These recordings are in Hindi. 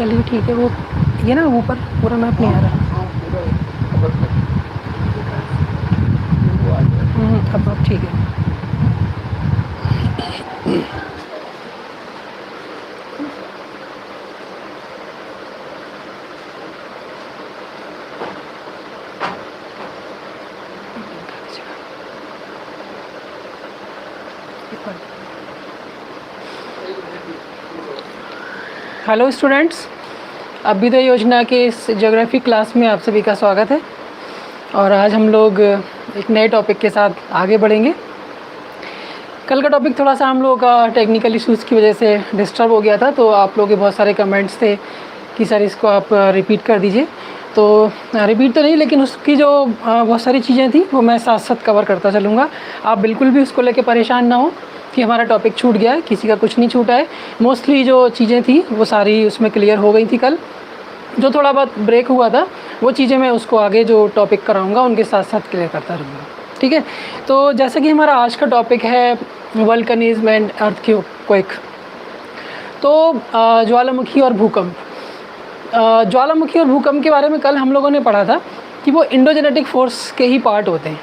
चलिए ठीक है। वो ये ना ऊपर पूरा मैप नहीं आ रहा। अब ठीक है। हेलो स्टूडेंट्स, अभ्युदय योजना के इस ज्योग्राफी क्लास में आप सभी का स्वागत है। और आज हम लोग एक नए टॉपिक के साथ आगे बढ़ेंगे। कल का टॉपिक थोड़ा सा हम लोग का टेक्निकल इश्यूज़ की वजह से डिस्टर्ब हो गया था, तो आप लोगों के बहुत सारे कमेंट्स थे कि सर इसको आप रिपीट कर दीजिए। तो रिपीट तो नहीं, लेकिन उसकी जो बहुत सारी चीज़ें थी वो मैं साथ साथ कवर करता चलूँगा। आप बिल्कुल भी उसको लेके परेशान ना हो कि हमारा टॉपिक छूट गया है। किसी का कुछ नहीं छूटा है। मोस्टली जो चीज़ें थी वो सारी उसमें क्लियर हो गई थी। कल जो थोड़ा बहुत ब्रेक हुआ था वो चीज़ें मैं उसको आगे जो टॉपिक कराऊंगा उनके साथ साथ क्लियर करता रहूँगा, ठीक है। तो जैसे कि हमारा आज का टॉपिक है वल्कनिज्म एंड अर्थक्वेक। तो ज्वालामुखी और भूकंप। ज्वालामुखी और भूकंप के बारे में कल हम लोगों ने पढ़ा था कि वो इंडोजेनेटिक फोर्स के ही पार्ट होते हैं,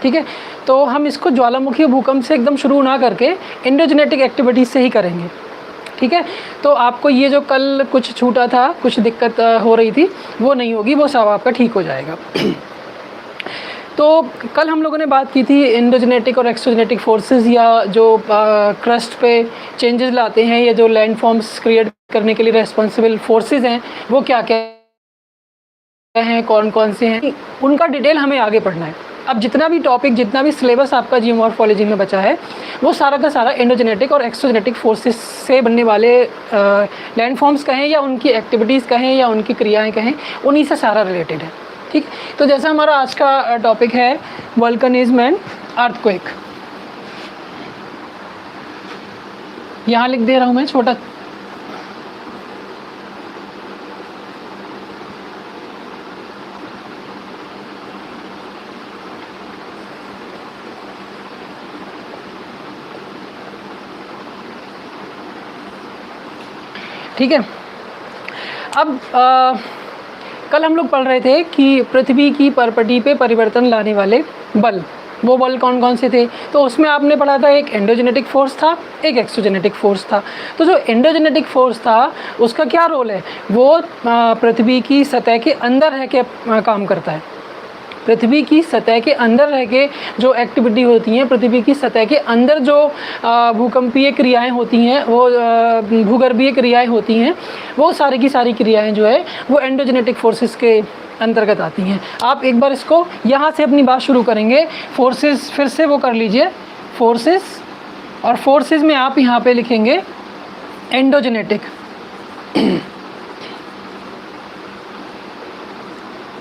ठीक है। तो हम इसको ज्वालामुखी और भूकंप से एकदम शुरू ना करके इंडोजेनेटिक एक्टिविटीज़ से ही करेंगे, ठीक है। तो आपको ये जो कल कुछ छूटा था, कुछ दिक्कत हो रही थी, वो नहीं होगी, वो सब आपका ठीक हो जाएगा। तो कल हम लोगों ने बात की थी इंडोजेनेटिक और एक्सोजेनेटिक फोर्सेस, या जो क्रस्ट पे चेंजेस लाते हैं या जो लैंड फॉर्म्स क्रिएट करने के लिए रेस्पॉन्सिबल फोर्सेस हैं वो क्या क्या हैं, कौन कौन से हैं, उनका डिटेल हमें आगे पढ़ना है। अब जितना भी टॉपिक, जितना भी सिलेबस आपका जियोमॉर्फोलॉजी में बचा है वो सारा का सारा इंडोजेनेटिक और एक्सोजेनेटिक फोर्सेस से बनने वाले लैंड फॉर्म्स कहें या उनकी एक्टिविटीज़ कहें या उनकी क्रियाएं कहें, उन्हीं से सारा रिलेटेड है, ठीक। तो जैसा हमारा आज का टॉपिक है वल्कनिज्म एंड अर्थक्वेक, यहाँ लिख दे रहा हूँ मैं छोटा। ठीक है। अब कल हम लोग पढ़ रहे थे कि पृथ्वी की परपटी पे परिवर्तन लाने वाले बल, वो बल कौन कौन से थे। तो उसमें आपने पढ़ा था एक एंडोजेनेटिक फोर्स था, एक एक्सोजेनेटिक फोर्स था। तो जो एंडोजेनेटिक फोर्स था उसका क्या रोल है, वो पृथ्वी की सतह के अंदर रह के काम करता है। पृथ्वी की सतह के अंदर रह के जो एक्टिविटी होती हैं, पृथ्वी की सतह के अंदर जो भूकंपीय क्रियाएं होती हैं, वो भूगर्भीय क्रियाएं होती हैं, वो सारी की सारी क्रियाएं जो है वो एंडोजेनेटिक फोर्सेस के अंतर्गत आती हैं। आप एक बार इसको यहाँ से अपनी बात शुरू करेंगे। फोर्सेस फिर से वो कर लीजिए, फोर्सेस, और फोर्सेस में आप यहाँ पे लिखेंगे एंडोजेनेटिक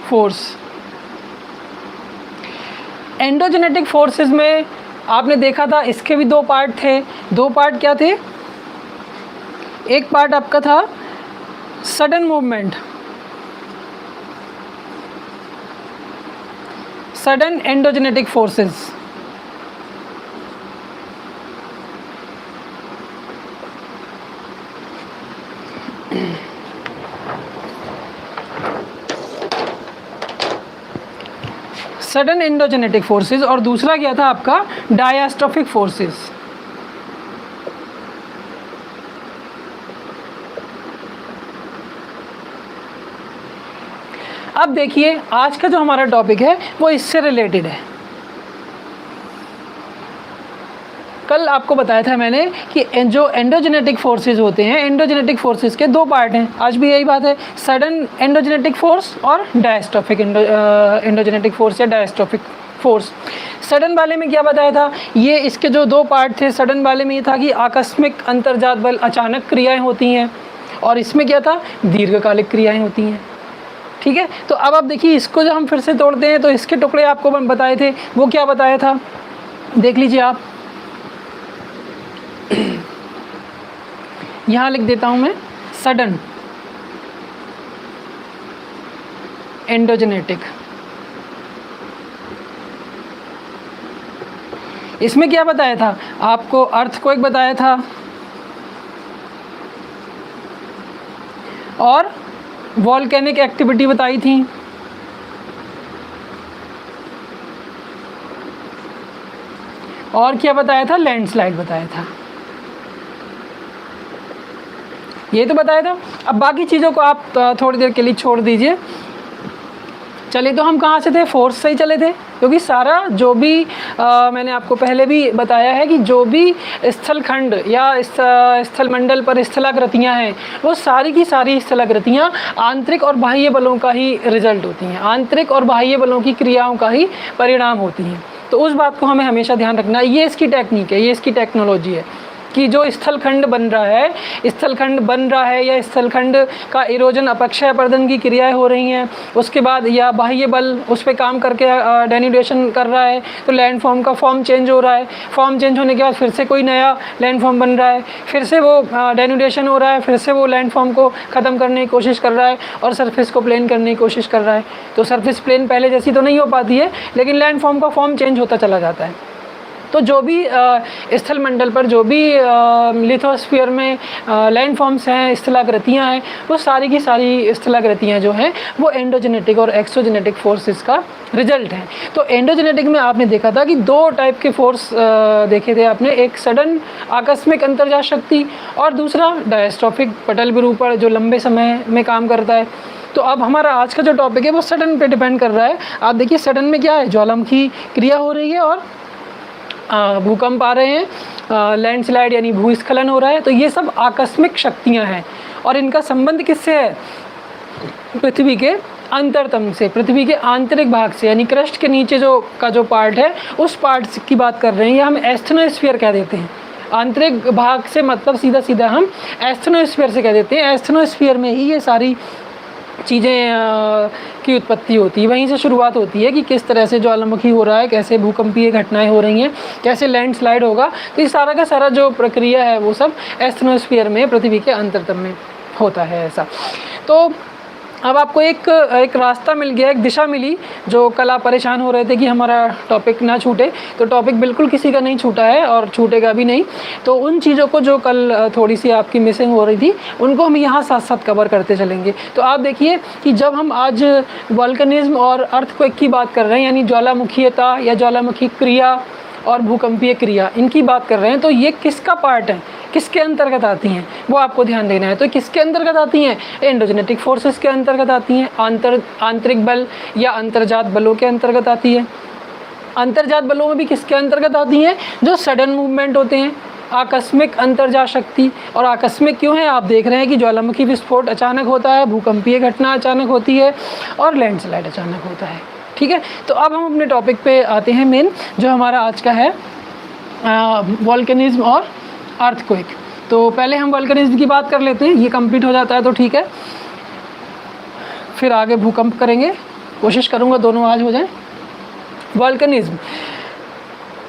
फोर्स। एंडोजेनेटिक फोर्सेस में आपने देखा था इसके भी दो पार्ट थे। दो पार्ट क्या थे, एक पार्ट आपका था sudden movement, sudden endogenetic forces, sudden endogenetic forces. और दूसरा क्या था आपका डायस्ट्रोफिक फोर्सेस। अब देखिए आज का जो हमारा टॉपिक है वो इससे रिलेटेड है। कल आपको बताया था मैंने कि जो एंडोजेनेटिक फोर्सेस होते हैं, एंडोजेनेटिक फोर्सेस के दो पार्ट हैं। आज भी यही बात है, सडन एंडोजेनेटिक फोर्स और डायस्ट्रोफिक एंडोजेनेटिक फोर्स या डायस्ट्रोफिक फोर्स। सडन वाले में क्या बताया था, ये इसके जो दो पार्ट थे, सडन वाले में ये था कि आकस्मिक अंतर्जात बल, अचानक क्रियाएं होती हैं, और इसमें क्या था, दीर्घकालिक क्रियाएं होती हैं, ठीक है। तो अब आप देखिए इसको जब हम फिर से तोड़ते हैं तो इसके टुकड़े आपको बताए थे, वो क्या बताया था देख लीजिए आप। यहाँ लिख देता हूँ मैं, सडन एंडोजेनेटिक। इसमें क्या बताया था आपको, अर्थक्वेक बताया था, और वॉल्केनिक एक्टिविटी बताई थी, और क्या बताया था, लैंडस्लाइड बताया था, ये तो बताया था। अब बाकी चीज़ों को आप थोड़ी देर के लिए छोड़ दीजिए। चले तो हम कहाँ से थे, फोर्स से ही चले थे, क्योंकि सारा जो भी मैंने आपको पहले भी बताया है कि जो भी स्थलखंड या स्थलमंडल पर स्थलाकृतियाँ हैं वो सारी की सारी स्थलाकृतियाँ आंतरिक और बाह्य बलों का ही रिजल्ट होती हैं, आंतरिक और बाह्य बलों की क्रियाओं का ही परिणाम होती हैं। तो उस बात को हमें हमेशा ध्यान रखना है। ये इसकी टेक्निक है, ये इसकी टेक्नोलॉजी है कि जो स्थलखंड बन रहा है या स्थलखंड का इरोजन अपक्षय अपर्दन की क्रियाएं हो रही हैं, उसके बाद या बाह्य बल उस पर काम करके डेन्यूडेशन कर रहा है, तो लैंडफॉर्म का फॉर्म चेंज हो रहा है, फॉर्म चेंज होने के बाद फिर से कोई नया लैंडफॉर्म बन रहा है, फिर से वो डेन्यूडेशन हो रहा है, फिर से वो लैंडफॉर्म को ख़त्म करने की कोशिश कर रहा है और सरफेस को प्लेन करने की कोशिश कर रहा है। तो सरफेस प्लेन पहले जैसी तो नहीं हो पाती है, लेकिन लैंडफॉर्म का फॉर्म चेंज होता चला जाता है। तो जो भी स्थलमंडल पर जो भी लिथोस्फीयर में लैंडफॉर्म्स हैं, स्थलाकृतियाँ हैं, वो सारी की सारी स्थलाकृतियाँ जो हैं वो एंडोजेनेटिक और एक्सोजेनेटिक फोर्सेस का रिजल्ट हैं। तो एंडोजेनेटिक में आपने देखा था कि दो टाइप के फोर्स देखे थे आपने, एक सडन आकस्मिक अंतर्जात शक्ति और दूसरा डायस्ट्रॉफिक पटल विरूपण जो लंबे समय में काम करता है। तो अब हमारा आज का जो टॉपिक है वो सडन पे डिपेंड कर रहा है। आप देखिए सडन में क्या है, ज्वालामुखी क्रिया हो रही है और भूकंप आ रहे हैं, लैंडस्लाइड यानी भूस्खलन हो रहा है। तो ये सब आकस्मिक शक्तियां हैं और इनका संबंध किससे है, पृथ्वी के अंतरतम से, पृथ्वी के आंतरिक भाग से, यानी क्रस्ट के नीचे जो पार्ट है उस पार्ट की बात कर रहे हैं। ये हम एस्थेनोस्फीयर कह देते हैं। आंतरिक भाग से मतलब सीधा सीधा हम एस्थेनोस्फीयर से कह देते हैं। एस्थेनोस्फीयर में ही ये सारी चीज़ें की उत्पत्ति होती है, वहीं से शुरुआत होती है कि किस तरह से ज्वालामुखी हो रहा है, कैसे भूकंपीय घटनाएं हो रही हैं, कैसे लैंडस्लाइड होगा। तो ये सारा का सारा जो प्रक्रिया है वो सब एस्थेनोस्फीयर में, पृथ्वी के अंतरतम में होता है ऐसा। तो अब आपको एक रास्ता मिल गया, एक दिशा मिली। जो कल आप परेशान हो रहे थे कि हमारा टॉपिक ना छूटे, तो टॉपिक बिल्कुल किसी का नहीं छूटा है और छूटेगा भी नहीं। तो उन चीज़ों को जो कल थोड़ी सी आपकी मिसिंग हो रही थी उनको हम यहाँ साथ साथ कवर करते चलेंगे। तो आप देखिए कि जब हम आज वोल्केनिज्म और अर्थक्वेक की बात कर रहे हैं, यानी ज्वालामुखीयता या ज्वालामुखी क्रिया और भूकंपीय क्रिया, इनकी बात कर रहे हैं, तो ये किसका पार्ट है, किसके अंतर्गत आती हैं, वो आपको ध्यान देना है। तो किसके अंतर्गत आती हैं, एंडोजेनेटिक फोर्सेस के अंतर्गत आती हैं, आंतरिक बल या अंतर्जात बलों के अंतर्गत आती है। अंतर्जात बलों में भी किसके अंतर्गत आती हैं, जो सडन मूवमेंट होते हैं, आकस्मिक अंतर्जात शक्ति। और आकस्मिक क्यों है, आप देख रहे हैं कि ज्वालामुखी विस्फोट अचानक होता है, भूकंपीय घटना अचानक होती है और लैंडस्लाइड अचानक होता है। ठीक है, तो अब हम अपने टॉपिक पे आते हैं मेन, जो हमारा आज का है वोल्केनिज्म और अर्थक्वेक। तो पहले हम वोल्केनिज्म की बात कर लेते हैं, ये कंप्लीट हो जाता है तो ठीक है, फिर आगे भूकंप करेंगे, कोशिश करूँगा दोनों आज हो जाए। वोल्केनिज्म,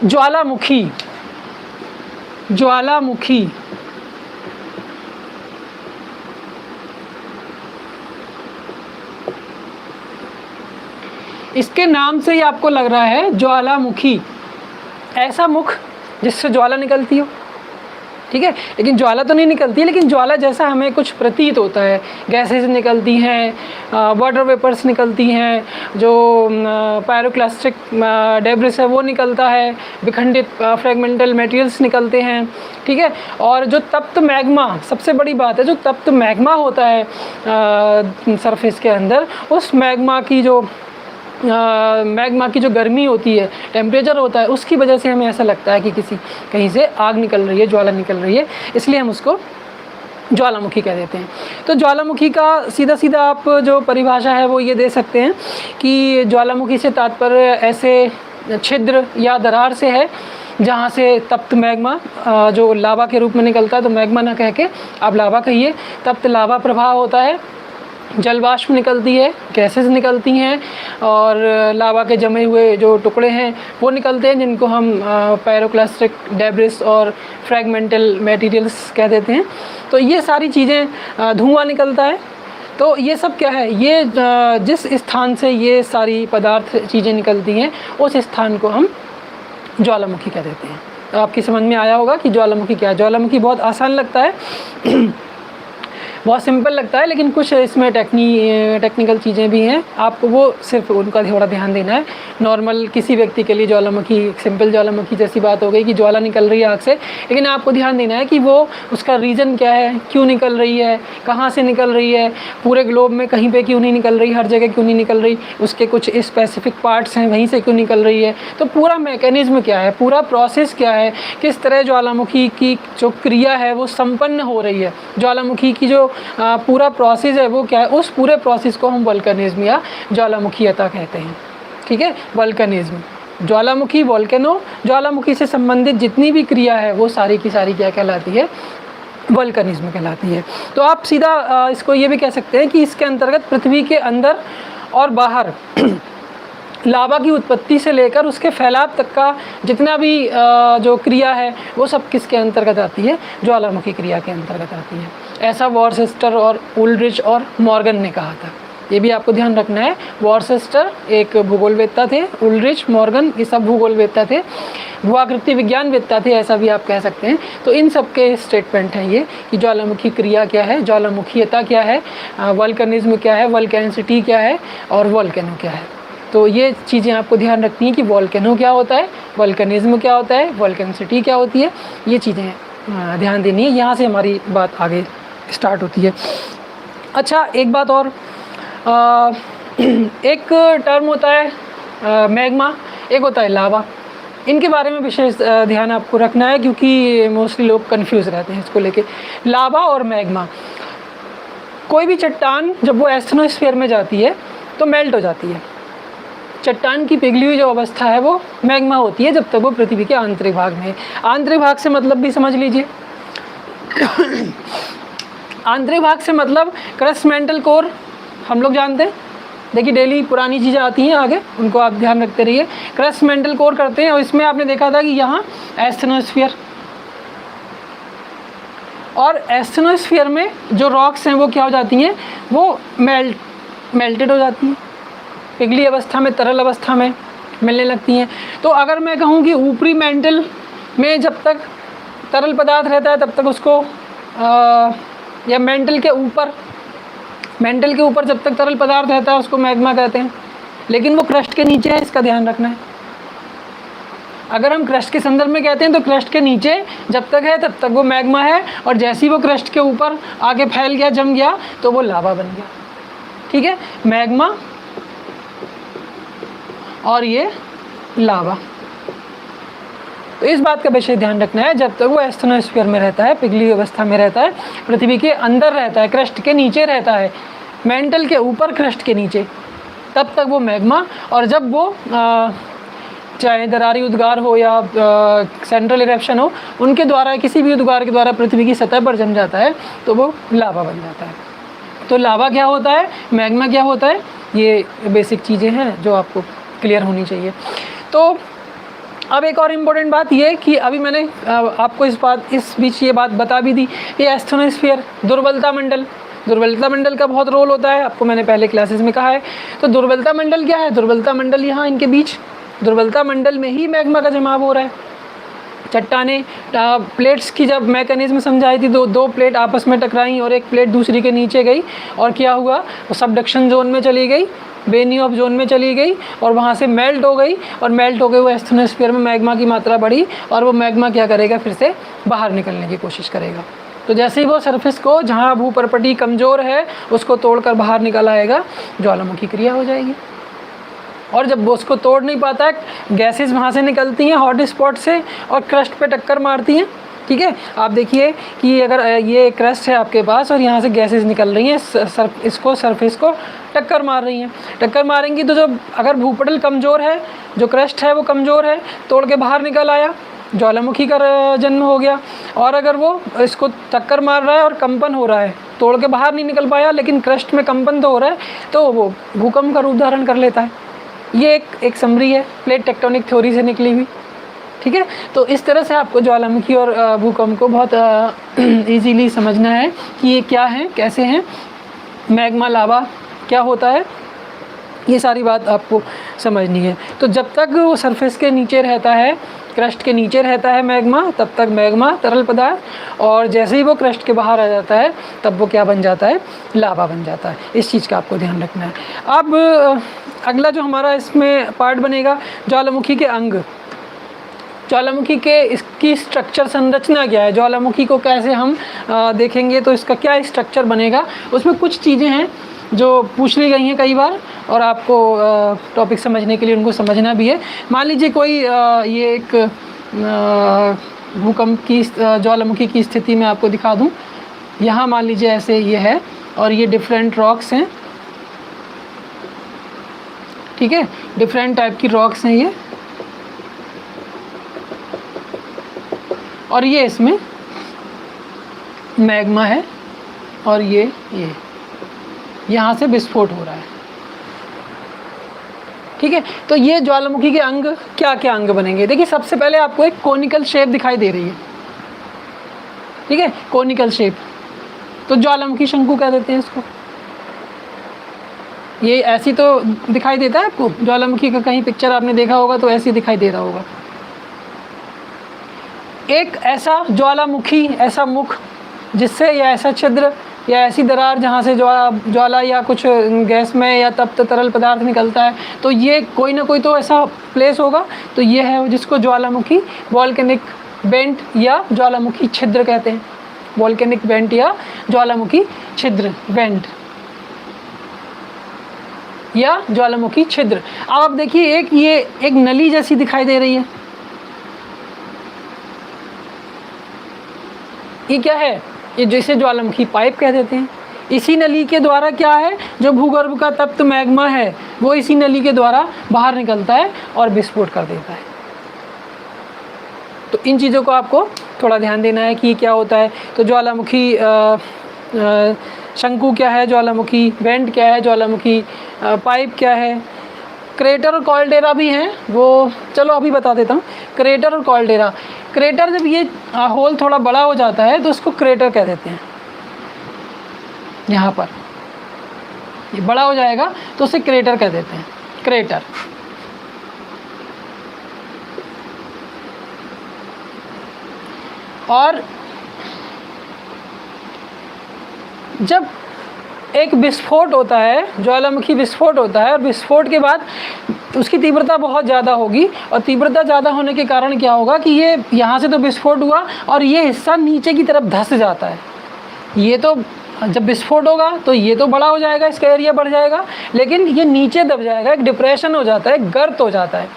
ज्वालामुखी, ज्वालामुखी इसके नाम से ही आपको लग रहा है ज्वालामुखी, ऐसा मुख जिससे ज्वाला निकलती हो। ठीक है, लेकिन ज्वाला तो नहीं निकलती, लेकिन ज्वाला जैसा हमें कुछ प्रतीत होता है। गैसेस निकलती हैं, वाटर वेपर्स निकलती हैं, जो पायरोक्लास्टिक डेब्रिस है वो निकलता है, विखंडित फ्रेगमेंटल मटेरियल्स निकलते हैं। ठीक है, और जो तप्त मैग्मा, सबसे बड़ी बात है, जो तप्त मैग्मा होता है सरफेस के अंदर, उस मैग्मा की जो गर्मी होती है, टेम्परेचर होता है, उसकी वजह से हमें ऐसा लगता है कि कहीं से आग निकल रही है, ज्वाला निकल रही है, इसलिए हम उसको ज्वालामुखी कह देते हैं। तो ज्वालामुखी का सीधा सीधा आप जो परिभाषा है वो ये दे सकते हैं कि ज्वालामुखी से तात्पर्य ऐसे छिद्र या दरार से है जहाँ से तप्त मैग्मा जो लावा के रूप में निकलता है, तो मैग्मा ना कह के आप लावा कहिए, तप्त लावा प्रवाह होता है, जलवाष्प निकलती है, गैसेस निकलती हैं और लावा के जमे हुए जो टुकड़े हैं वो निकलते हैं, जिनको हम पायरोक्लास्टिक डेब्रिस और फ्रैगमेंटल मटेरियल्स कह देते हैं। तो ये सारी चीज़ें, धुआं निकलता है। तो ये सब क्या है, ये जिस स्थान से ये सारी पदार्थ चीज़ें निकलती हैं उस स्थान को हम ज्वालामुखी कह देते हैं। तो आपकी समझ में आया होगा कि ज्वालामुखी क्या है। ज्वालामुखी बहुत आसान लगता है बहुत सिंपल लगता है लेकिन कुछ इसमें टेक्निकल चीज़ें भी हैं, आपको वो सिर्फ उनका थोड़ा ध्यान देना है। नॉर्मल किसी व्यक्ति के लिए ज्वालामुखी सिंपल ज्वालामुखी जैसी बात हो गई कि ज्वाला निकल रही है आग से, लेकिन आपको ध्यान देना है कि वो उसका रीज़न क्या है, क्यों निकल रही है, कहाँ से निकल रही है, पूरे ग्लोब में कहीं पे क्यों नहीं निकल रही, हर जगह क्यों नहीं निकल रही, उसके कुछ स्पेसिफिक पार्ट्स हैं वहीं से क्यों निकल रही है। तो पूरा मैकेनिज़्म क्या है, पूरा प्रोसेस क्या है, किस तरह ज्वालामुखी की जो क्रिया है वो संपन्न हो रही है, ज्वालामुखी की जो पूरा प्रोसेस है वो क्या है, उस पूरे प्रोसेस को हम वल्कनिज्म या ज्वालामुखीयता कहते हैं। ठीक है, वल्कनिज्म, ज्वालामुखी, वोल्केनो, ज्वालामुखी से संबंधित जितनी भी क्रिया है वो सारी की सारी क्या कहलाती है, वल्कनिज्म कहलाती है। तो आप सीधा इसको ये भी कह सकते हैं कि इसके अंतर्गत पृथ्वी के अंदर और बाहर लावा की उत्पत्ति से लेकर उसके फैलाव तक का जितना भी जो क्रिया है वो सब किसके अंतर्गत आती है, ज्वालामुखी क्रिया के अंतर्गत आती है। ऐसा वॉरचेस्टर और उल्ड्रिच और मॉर्गन ने कहा था, ये भी आपको ध्यान रखना है। वॉरचेस्टर एक भूगोलवेत्ता थे, उल्ड्रिच, मॉर्गन ये सब भूगोलवेत्ता थे, भूआकृति विज्ञानवेत्ता थे, ऐसा भी आप कह सकते हैं। तो इन सब के स्टेटमेंट हैं ये कि ज्वालामुखी क्रिया क्या है, ज्वालामुखीयता क्या है, वल्कनिज्म क्या है, वल्केनिसिटी क्या है और वोल्केनो क्या है। तो ये चीज़ें आपको ध्यान रखनी है कि वोल्केनो क्या होता है, वल्कनिज्म क्या होता है, वल्केनिसिटी क्या होती है, ये चीज़ें ध्यान देनी है। यहाँ से हमारी बात आगे स्टार्ट होती है। अच्छा, एक बात और, एक टर्म होता है मैग्मा, एक होता है लावा। इनके बारे में विशेष ध्यान आपको रखना है क्योंकि मोस्टली लोग कंफ्यूज रहते हैं इसको लेके। लावा और मैग्मा, कोई भी चट्टान जब वो एस्थेनोस्फीयर में जाती है तो मेल्ट हो जाती है। चट्टान की पिघली हुई जो अवस्था है वो मैग्मा होती है जब तक वो पृथ्वी के आंतरिक भाग में है। आंतरिक भाग से मतलब भी समझ लीजिए आंतरिक भाग से मतलब क्रस्ट मेंटल कोर हम लोग जानते हैं, देखिए डेली पुरानी चीज़ें आती हैं आगे, उनको आप ध्यान रखते रहिए। क्रस्ट मेंटल कोर करते हैं और इसमें आपने देखा था कि यहाँ एस्थेनोस्फीयर, और एस्थेनोस्फीयर में जो रॉक्स हैं वो क्या हो जाती हैं, वो मेल्टेड हो जाती हैं, पिघली अवस्था में, तरल अवस्था में मिलने लगती हैं। तो अगर मैं कहूँ कि ऊपरी मेंटल में जब तक तरल पदार्थ रहता है तब तक उसको या मेंटल के ऊपर जब तक तरल पदार्थ रहता है उसको मैग्मा कहते हैं, लेकिन वो क्रस्ट के नीचे है, इसका ध्यान रखना है। अगर हम क्रस्ट के संदर्भ में कहते हैं तो क्रस्ट के नीचे जब तक है तब तक वो मैग्मा है, और जैसे ही वो क्रस्ट के ऊपर आगे फैल गया, जम गया, तो वो लावा बन गया। ठीक है, मैग्मा और ये लावा। तो इस बात का विशेष ध्यान रखना है, जब तक वो एस्थेनोस्फीयर में रहता है, पिघली अवस्था में रहता है, पृथ्वी के अंदर रहता है, क्रस्ट के नीचे रहता है, मेंटल के ऊपर क्रस्ट के नीचे, तब तक वो मैग्मा। और जब वो चाहे दरारी उद्गार हो या सेंट्रल इरेप्शन हो, उनके द्वारा, किसी भी उद्गार के द्वारा पृथ्वी की सतह पर जम जाता है तो वो लावा बन जाता है। तो लावा क्या होता है, मैग्मा क्या होता है, ये बेसिक चीज़ें हैं जो आपको क्लियर होनी चाहिए। तो अब एक और इम्पोर्टेंट बात ये कि अभी मैंने आपको इस बीच ये बात बता भी दी, ये एस्थेनोस्फीयर, दुर्बलता मंडल का बहुत रोल होता है, आपको मैंने पहले क्लासेस में कहा है। तो दुर्बलता मंडल क्या है, दुर्बलता मंडल यहाँ इनके बीच, दुर्बलता मंडल में ही मैग्मा का जमाव हो रहा है। चट्टानें, प्लेट्स की जब मैकेनिज्म समझाई थी, दो प्लेट आपस में टकराई और एक प्लेट दूसरी के नीचे गई, और क्या हुआ, वो सबडक्शन जोन में चली गई, बेनियोफ जोन में चली गई, और वहाँ से मेल्ट हो गई, और मेल्ट हो गई वो एस्थेनोस्फीयर में मैग्मा की मात्रा बढ़ी, और वो मैग्मा क्या करेगा, फिर से बाहर निकलने की कोशिश करेगा। तो जैसे ही वो सरफेस को, जहाँ भूपर्पटी कमज़ोर है, उसको तोड़कर बाहर निकल आएगा, ज्वालामुखी क्रिया हो जाएगी। और जब वो उसको तोड़ नहीं पाता है, गैसेस वहाँ से निकलती हैं हॉट स्पॉट से और क्रस्ट पे टक्कर मारती हैं। ठीक है, आप देखिए कि अगर ये क्रस्ट है आपके पास और यहाँ से गैसेस निकल रही हैं, सरफेस को टक्कर मार रही हैं, टक्कर मारेंगी तो जब अगर भूपटल कमज़ोर है, जो क्रस्ट है वो कमज़ोर है, तोड़ के बाहर निकल आया, ज्वालामुखी का जन्म हो गया। और अगर वो इसको टक्कर मार रहा है और कंपन हो रहा है, तोड़ के बाहर नहीं निकल पाया लेकिन क्रस्ट में कंपन तो हो रहा है, तो वो भूकंप का रूप धारण कर लेता है। ये एक समरी है प्लेट टेक्टोनिक थ्योरी से निकली हुई। ठीक है, तो इस तरह से आपको ज्वालामुखी और भूकंप को बहुत इजीली समझना है कि ये क्या है, कैसे हैं, मैग्मा, लावा क्या होता है, ये सारी बात आपको समझनी है। तो जब तक वो सरफेस के नीचे रहता है, क्रस्ट के नीचे रहता है मैग्मा, तब तक मैग्मा तरल पदार्थ, और जैसे ही वो क्रस्ट के बाहर आ जाता है तब वो क्या बन जाता है, लावा बन जाता है। इस चीज़ का आपको ध्यान रखना है। अब अगला जो हमारा इसमें पार्ट बनेगा, ज्वालामुखी के अंग। ज्वालामुखी के इसकी स्ट्रक्चर संरचना क्या है, ज्वालामुखी को कैसे हम देखेंगे तो इसका क्या स्ट्रक्चर बनेगा। उसमें कुछ चीज़ें हैं जो पूछ ली गई हैं कई बार, और आपको टॉपिक समझने के लिए उनको समझना भी है। मान लीजिए कोई ये एक भूकंप की ज्वालामुखी की स्थिति में आपको दिखा दूं। यहाँ मान लीजिए ऐसे ये है और ये डिफरेंट रॉक्स हैं, ठीक है, डिफरेंट टाइप की रॉक्स हैं ये, और ये इसमें मैग्मा है, और ये यहाँ से विस्फोट हो रहा है, ठीक है। तो ये ज्वालामुखी के अंग क्या क्या अंग बनेंगे। देखिए सबसे पहले आपको एक कोनिकल शेप दिखाई दे रही है, ठीक है, कोनिकल शेप, तो ज्वालामुखी शंकु कह देते हैं इसको। ये ऐसी तो दिखाई देता है आपको, ज्वालामुखी का कहीं पिक्चर आपने देखा होगा तो ऐसे दिखाई दे रहा होगा। एक ऐसा ज्वालामुखी, ऐसा मुख जिससे, या ऐसा छिद्र या ऐसी दरार जहाँ से ज्वाला या कुछ गैस में या तप्त तरल पदार्थ निकलता है, तो ये कोई ना कोई तो ऐसा प्लेस होगा। तो ये है जिसको ज्वालामुखी वॉल्केनिक वेंट या ज्वालामुखी छिद्र कहते हैं। वॉल्केनिक वेंट या ज्वालामुखी छिद्र, वेंट या ज्वालामुखी छिद्र। अब आप देखिए ये एक नली जैसी दिखाई दे रही है, ये क्या है, ये जैसे ज्वालामुखी पाइप कह देते हैं। इसी नली के द्वारा क्या है, जो भूगर्भ का तप्त मैग्मा है वो इसी नली के द्वारा बाहर निकलता है और विस्फोट कर देता है। तो इन चीज़ों को आपको थोड़ा ध्यान देना है कि क्या होता है। तो ज्वालामुखी शंकु क्या है, ज्वालामुखी वेंट क्या है, ज्वालामुखी पाइप क्या है, क्रेटर और कॉल्डेरा भी हैं, वो चलो अभी बता देता हूँ। क्रेटर और कॉल्डेरा, क्रेटर जब ये होल थोड़ा बड़ा हो जाता है तो उसको क्रेटर कह देते हैं। यहाँ पर ये बड़ा हो जाएगा तो उसे क्रेटर कह देते हैं, क्रेटर। और जब एक विस्फोट होता है, ज्वालामुखी विस्फोट होता है, और विस्फोट के बाद उसकी तीव्रता बहुत ज़्यादा होगी, और तीव्रता ज़्यादा होने के कारण क्या होगा कि ये यहाँ से तो विस्फोट हुआ और ये हिस्सा नीचे की तरफ धंस जाता है। ये तो जब विस्फोट होगा तो ये तो बड़ा हो जाएगा, इसका एरिया बढ़ जाएगा, लेकिन ये नीचे दब जाएगा, एक डिप्रेशन हो जाता है, गर्त हो जाता है।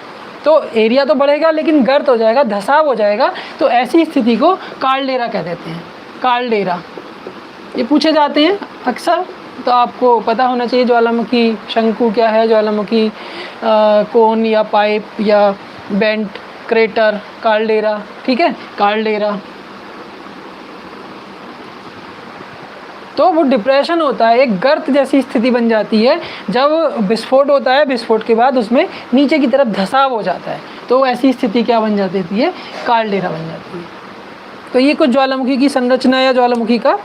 तो एरिया तो बढ़ेगा लेकिन गर्त हो जाएगा, धसाव हो जाएगा। तो ऐसी स्थिति को काल्डेरा कह देते हैं, काल्डेरा। ये पूछे जाते हैं अक्सर, तो आपको पता होना चाहिए ज्वालामुखी शंकु क्या है, ज्वालामुखी कोन या पाइप या बेंट, क्रेटर, काल्डेरा, ठीक है, काल्डेरा। तो वो डिप्रेशन होता है, एक गर्त जैसी स्थिति बन जाती है जब विस्फोट होता है। विस्फोट के बाद उसमें नीचे की तरफ धसाव हो जाता है, तो ऐसी स्थिति क्या बन जाती है, काल्डेरा बन जाती है। तो ये कुछ ज्वालामुखी की संरचना या ज्वालामुखी का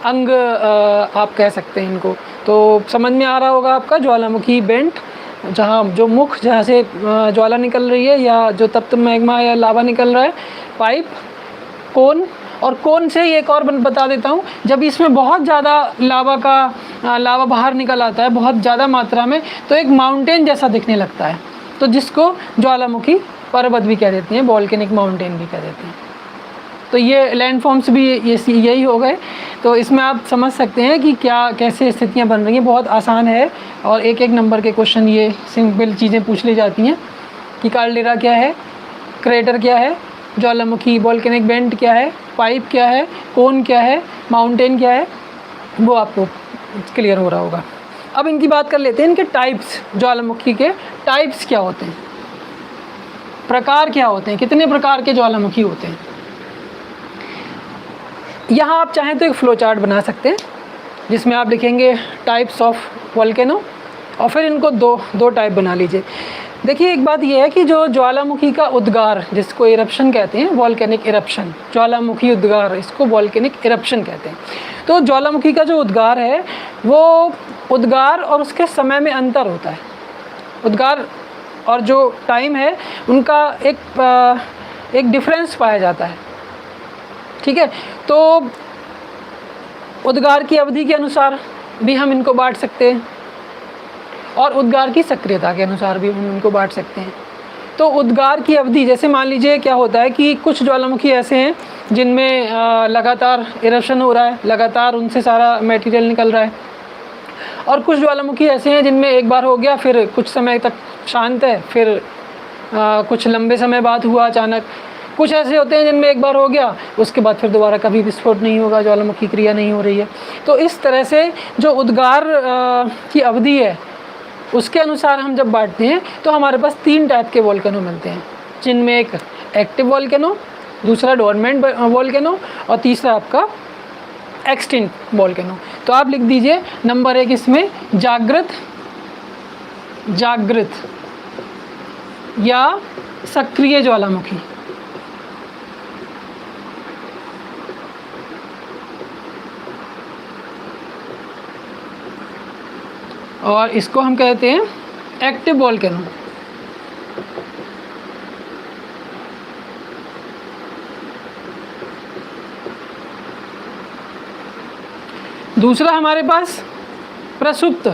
अंग आप कह सकते हैं इनको। तो समझ में आ रहा होगा आपका, ज्वालामुखी बेंट, जहाँ जो मुख जहाँ से ज्वाला निकल रही है या जो तप्त मैग्मा या लावा निकल रहा है, पाइप, कोन, और कोन से एक और बता देता हूँ, जब इसमें बहुत ज़्यादा लावा बाहर निकल आता है बहुत ज़्यादा मात्रा में, तो एक माउंटेन जैसा दिखने लगता है, तो जिसको ज्वालामुखी पर्वत भी कह देते हैं, वॉल्केनिक माउंटेन भी कह देते हैं। तो ये लैंडफॉर्म्स भी यही हो गए। तो इसमें आप समझ सकते हैं कि क्या कैसे स्थितियाँ बन रही हैं। बहुत आसान है और एक एक नंबर के क्वेश्चन, ये सिंपल चीज़ें पूछ ली जाती हैं कि काल्डेरा क्या है, क्रेटर क्या है, ज्वालामुखी वॉल्केनिक वेंट क्या है, पाइप क्या है, कोन क्या है, माउंटेन क्या है, वो आपको क्लियर हो रहा होगा। अब इनकी बात कर लेते हैं, इनके टाइप्स, ज्वालामुखी के टाइप्स क्या होते हैं, प्रकार क्या होते हैं, कितने प्रकार के ज्वालामुखी होते हैं। यहाँ आप चाहें तो एक फ्लो चार्ट बना सकते हैं जिसमें आप लिखेंगे टाइप्स ऑफ वॉल्केनो, और फिर इनको दो टाइप बना लीजिए। देखिए एक बात यह है कि जो ज्वालामुखी का उद्गार, जिसको इरप्शन कहते हैं, वॉल्केनिक इरप्शन, ज्वालामुखी उद्गार, इसको वॉल्केनिक इरप्शन कहते हैं। तो ज्वालामुखी का जो उद्गार है वो उद्गार और उसके समय में अंतर होता है। उद्गार और जो टाइम है उनका एक डिफरेंस पाया जाता है। ठीक है, तो उद्गार की अवधि के अनुसार भी हम इनको बांट सकते हैं और उद्गार की सक्रियता के अनुसार भी हम इनको बांट सकते हैं। तो उद्गार की अवधि, जैसे मान लीजिए क्या होता है कि कुछ ज्वालामुखी ऐसे हैं जिनमें लगातार इरप्शन हो रहा है, लगातार उनसे सारा मटेरियल निकल रहा है, और कुछ ज्वालामुखी ऐसे हैं जिनमें एक बार हो गया फिर कुछ समय तक शांत है, फिर कुछ लंबे समय बाद हुआ अचानक। कुछ ऐसे होते हैं जिनमें एक बार हो गया उसके बाद फिर दोबारा कभी विस्फोट नहीं होगा, ज्वालामुखी क्रिया नहीं हो रही है। तो इस तरह से जो उद्गार की अवधि है उसके अनुसार हम जब बांटते हैं तो हमारे पास 3 टाइप के वोल्केनो मिलते हैं, जिनमें एक एक्टिव वोल्केनो, दूसरा डोरमेंट वोल्केनो और तीसरा आपका एक्सटिंक्ट वोल्केनो। तो आप लिख दीजिए नंबर 1 इसमें जागृत या सक्रिय ज्वालामुखी। और इसको हम कहते हैं एक्टिव वोल्केनो। दूसरा हमारे पास प्रसुप्त,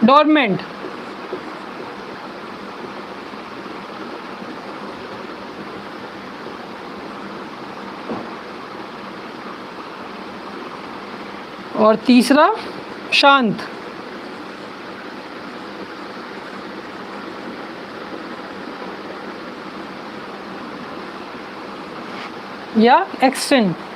डोरमेंट, और तीसरा शांत। या एक्सटिंक्ट।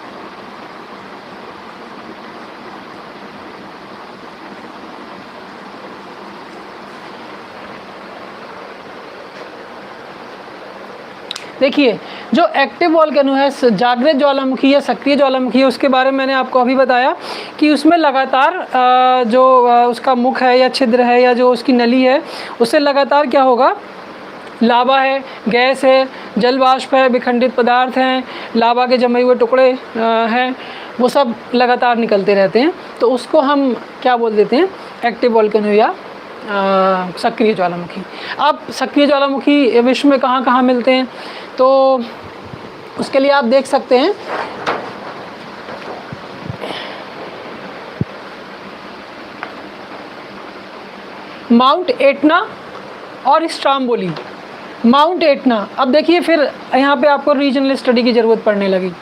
देखिए जो एक्टिव वोल्केनो है, जागृत ज्वालामुखी या सक्रिय ज्वालामुखी है, उसके बारे में मैंने आपको अभी बताया कि उसमें लगातार जो उसका मुख है या छिद्र है या जो उसकी नली है उससे लगातार क्या होगा, लावा है, गैस है, जल वाष्प है, विखंडित पदार्थ हैं, लावा के जमे हुए टुकड़े हैं, वो सब लगातार निकलते रहते हैं। तो उसको हम क्या बोल देते हैं, एक्टिव वोल्केनो या सक्रिय ज्वालामुखी। अब सक्रिय ज्वालामुखी विश्व में कहाँ कहाँ मिलते हैं, तो उसके लिए आप देख सकते हैं माउंट एटना और स्ट्राम्बोली। माउंट एटना, अब देखिए फिर यहाँ पे आपको रीजनल स्टडी की ज़रूरत पड़ने लगी।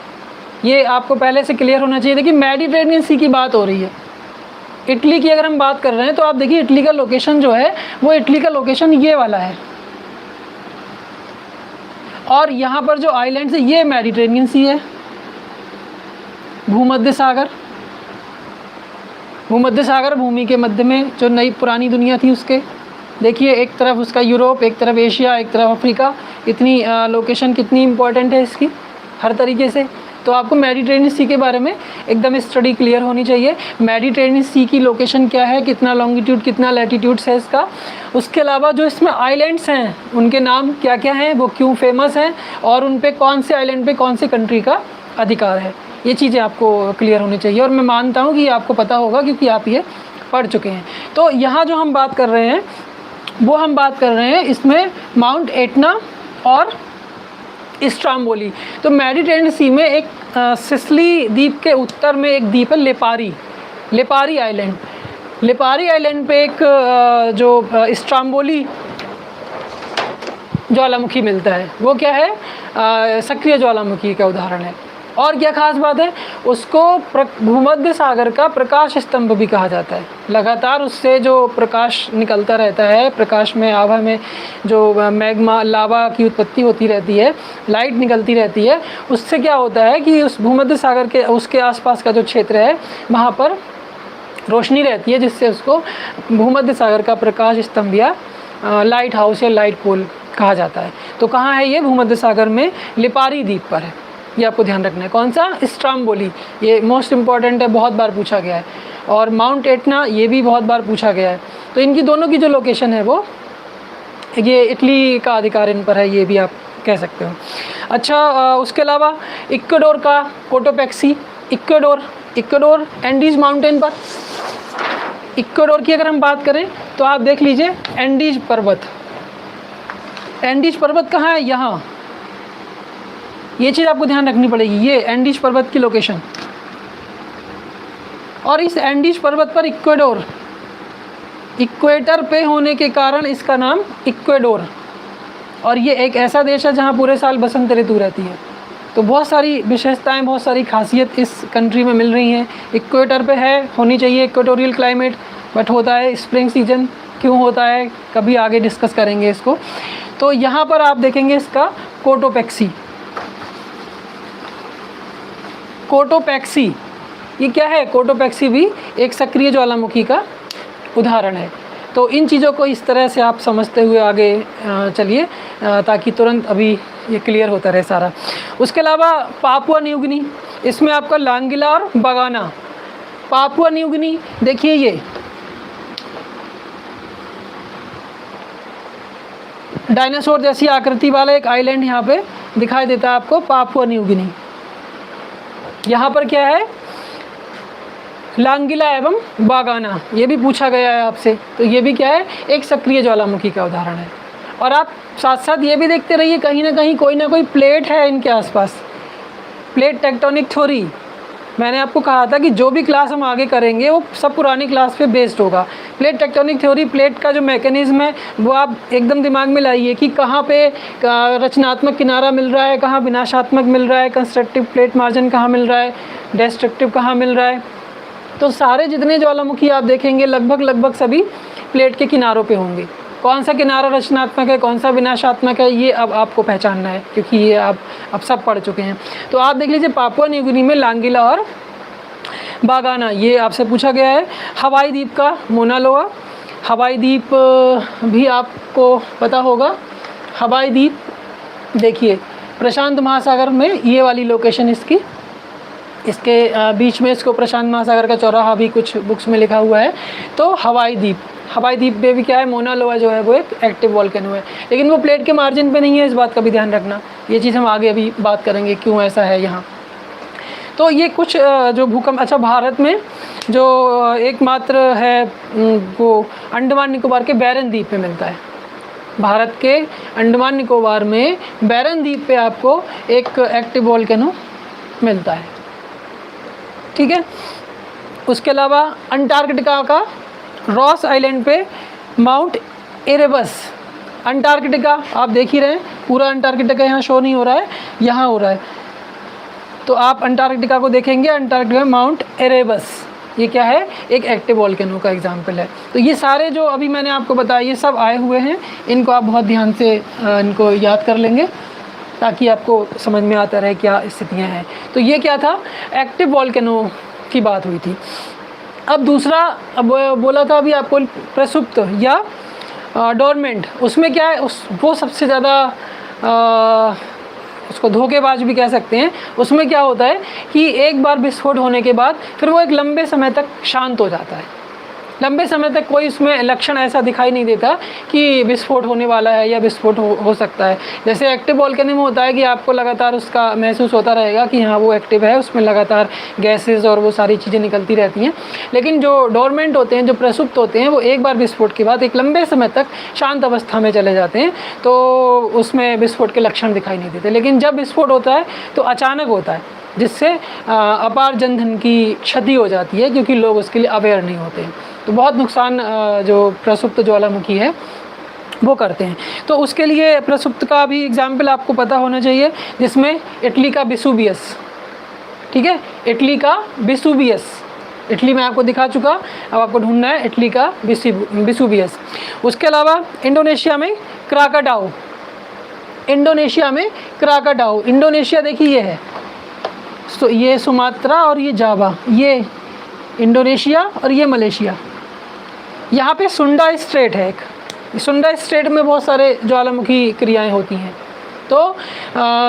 ये आपको पहले से क्लियर होना चाहिए। देखिए मेडिटेरेनियन सी की बात हो रही है, इटली की अगर हम बात कर रहे हैं तो आप देखिए इटली का लोकेशन जो है वो इटली का लोकेशन ये वाला है, और यहाँ पर जो आइलैंड्स है ये मेडिटेरेनियन सी है। भूमध्य सागर, भूमध्य सागर भूमि के मध्य में जो नई पुरानी दुनिया थी उसके, देखिए एक तरफ उसका यूरोप, एक तरफ एशिया, एक तरफ अफ्रीका। इतनी लोकेशन कितनी इम्पोर्टेंट है इसकी हर तरीके से। तो आपको मेडिटेरेनियन सी के बारे में एकदम स्टडी क्लियर होनी चाहिए। मेडिटेरेनियन सी की लोकेशन क्या है, कितना लॉन्गिट्यूड कितना लैटिट्यूड्स है इसका। उसके अलावा जो इसमें आइलैंड्स हैं उनके नाम क्या क्या हैं, वो क्यों फेमस हैं, और उन पे कौन से आइलैंड पे कौन से कंट्री का अधिकार है, ये चीज़ें आपको क्लियर होनी चाहिए। और मैं मानता हूँ कि आपको पता होगा क्योंकि आप ये पढ़ चुके हैं। तो यहाँ जो हम बात कर रहे हैं वो हम बात कर रहे हैं इसमें माउंट एटना और स्ट्राम्बोली। तो मेडिटेरेनियन सी में एक सिसिली द्वीप के उत्तर में एक द्वीप है लेपारी आइलैंड। लेपारी आइलैंड पे एक जो स्ट्राम्बोली ज्वालामुखी मिलता है, वो क्या है, सक्रिय ज्वालामुखी का उदाहरण है। और क्या खास बात है, उसको भूमध्य सागर का प्रकाश स्तंभ भी कहा जाता है। लगातार उससे जो प्रकाश निकलता रहता है, प्रकाश में आभा में जो मैग्मा लावा की उत्पत्ति होती रहती है, लाइट निकलती रहती है, उससे क्या होता है कि उस भूमध्य सागर के उसके आसपास का जो क्षेत्र है वहाँ पर रोशनी रहती है, जिससे उसको भूमध्य सागर का प्रकाश स्तंभ या लाइट हाउस या लाइट पोल कहा जाता है। तो कहाँ है ये, भूमध्य सागर में लिपारी द्वीप पर है। ये आपको ध्यान रखना है। कौन सा, स्ट्राम्बोली, ये मोस्ट इम्पॉर्टेंट है, बहुत बार पूछा गया है। और माउंट एटना ये भी बहुत बार पूछा गया है। तो इनकी दोनों की जो लोकेशन है वो ये इटली का अधिकार इन पर है, ये भी आप कह सकते हो। अच्छा, उसके अलावा इक्वाडोर का कोटोपैक्सी, इक्वाडोर एंडीज माउंटेन पर, इक्वाडोर की अगर हम बात करें तो आप देख लीजिए एंडीज पर्वत। एंडीज पर्वत कहाँ है? यहाँ, ये चीज़ आपको ध्यान रखनी पड़ेगी, ये एंडीज पर्वत की लोकेशन। और इस एंडीज पर्वत पर इक्वेटर पे होने के कारण इसका नाम इक्वाडोर। और ये एक ऐसा देश है जहाँ पूरे साल बसंत ऋतु रहती है। तो बहुत सारी विशेषताएं, बहुत सारी खासियत इस कंट्री में मिल रही हैं। इक्वेटर पे है, होनी चाहिए इक्वेटोरियल क्लाइमेट, बट होता है स्प्रिंग सीजन। क्यों होता है कभी आगे डिस्कस करेंगे इसको। तो यहाँ पर आप देखेंगे इसका कोटोपैक्सी, ये क्या है? कोटोपैक्सी भी एक सक्रिय ज्वालामुखी का उदाहरण है। तो इन चीज़ों को इस तरह से आप समझते हुए आगे चलिए, ताकि तुरंत अभी ये क्लियर होता रहे सारा। उसके अलावा पापुआ न्यू गिनी, इसमें आपका लांगिला और बगाना। पापुआ न्यू गिनी देखिए, ये डायनासोर जैसी आकृति वाला एक आइलैंड यहाँ पे दिखाई देता है आपको, पापुआ न्यू गिनी। यहाँ पर क्या है? लांगिला एवं बागाना, ये भी पूछा गया है आपसे। तो ये भी क्या है? एक सक्रिय ज्वालामुखी का उदाहरण है। और आप साथ साथ ये भी देखते रहिए, कहीं ना कहीं कोई ना कोई प्लेट है इनके आसपास। प्लेट टेक्टोनिक थ्योरी, मैंने आपको कहा था कि जो भी क्लास हम आगे करेंगे वो सब पुरानी क्लास पे बेस्ड होगा। प्लेट टेक्टोनिक थ्योरी, प्लेट का जो मैकेनिज्म है वो आप एकदम दिमाग में लाइए कि कहाँ पे रचनात्मक किनारा मिल रहा है, कहाँ विनाशात्मक मिल रहा है, कंस्ट्रक्टिव प्लेट मार्जिन कहाँ मिल रहा है, डिस्ट्रक्टिव कहाँ मिल रहा है। तो सारे जितने ज्वालामुखी आप देखेंगे लगभग सभी प्लेट के किनारों पे होंगे। कौन सा किनारा रचनात्मक है, कौन सा विनाशात्मक है, ये अब आपको पहचानना है, क्योंकि ये आप अब सब पढ़ चुके हैं। तो आप देख लीजिए पापुआ न्यू गिनी में लांगिला और बागाना, ये आपसे पूछा गया है। हवाई द्वीप का मोना लोआ, हवाई द्वीप भी आपको पता होगा। हवाई द्वीप देखिए प्रशांत महासागर में, ये वाली लोकेशन इसकी, इसके बीच में इसको प्रशांत महासागर का चौराहा भी कुछ बुक्स में लिखा हुआ है। तो हवाई द्वीप में भी क्या है? मोना लोआ जो है वो एक एक्टिव वॉल्केनो है, लेकिन वो प्लेट के मार्जिन पे नहीं है, इस बात का भी ध्यान रखना। ये चीज़ हम आगे अभी बात करेंगे क्यों ऐसा है यहाँ। तो ये कुछ जो भूकंप, अच्छा भारत में जो एकमात्र है वो अंडमान निकोबार के बैरन द्वीप पे मिलता है। भारत के अंडमान निकोबार में बैरन द्वीप पे आपको एक एक्टिव वॉल्केनो मिलता है, ठीक है। उसके अलावा अंटार्कटिका का रॉस आइलैंड पे माउंट एरेबस, अंटार्कटिका आप देख ही रहे हैं, पूरा अंटार्कटिका यहाँ शो नहीं हो रहा है, यहाँ हो रहा है। तो आप अंटार्कटिका को देखेंगे, अंटार्कटिका माउंट एरेबस, ये क्या है? एक एक्टिव वॉल्केनो का एग्जाम्पल है। तो ये सारे जो अभी मैंने आपको बताया ये सब आए हुए हैं, इनको आप बहुत ध्यान से इनको याद कर लेंगे ताकि आपको समझ में आता रहे क्या स्थितियाँ हैं। तो ये क्या था? एक्टिव वॉल्केनो की बात हुई थी। अब दूसरा, अब बोला था अभी आपको प्रसुप्त या डोरमेंट, उसमें क्या है? वो सबसे ज़्यादा उसको धोखेबाज भी कह सकते हैं। उसमें क्या होता है कि एक बार विस्फोट होने के बाद फिर वो एक लंबे समय तक शांत हो जाता है। लंबे समय तक कोई उसमें लक्षण ऐसा दिखाई नहीं देता कि विस्फोट होने वाला है या विस्फोट हो सकता है। जैसे एक्टिव वॉल्केनो में होता है कि आपको लगातार उसका महसूस होता रहेगा कि हाँ वो एक्टिव है, उसमें लगातार गैसेस और वो सारी चीज़ें निकलती रहती हैं। लेकिन जो डोरमेंट होते हैं, जो प्रसुप्त होते हैं, वो एक बार विस्फोट के बाद एक लंबे समय तक शांत अवस्था में चले जाते हैं, तो उसमें विस्फोट के लक्षण दिखाई नहीं देते। लेकिन जब विस्फोट होता है तो अचानक होता है, जिससे अपार जनधन की क्षति हो जाती है, क्योंकि लोग उसके लिए अवेयर नहीं होते हैं। तो बहुत नुकसान जो प्रसुप्त ज्वालामुखी है वो करते हैं। तो उसके लिए प्रसुप्त का भी एग्जाम्पल आपको पता होना चाहिए, जिसमें इटली का वेसुवियस, ठीक है, इटली का वेसुवियस, इटली में आपको दिखा चुका, अब आपको ढूंढना है इटली का वेसुवियस। उसके अलावा इंडोनेशिया में क्राकाटाओ, इंडोनेशिया देखिए ये है, तो ये सुमात्रा और ये जावा, ये इंडोनेशिया और ये मलेशिया। यहाँ पे सुंडा स्ट्रेट है एक, सुंडा स्ट्रेट में बहुत सारे ज्वालामुखी क्रियाएं होती हैं। तो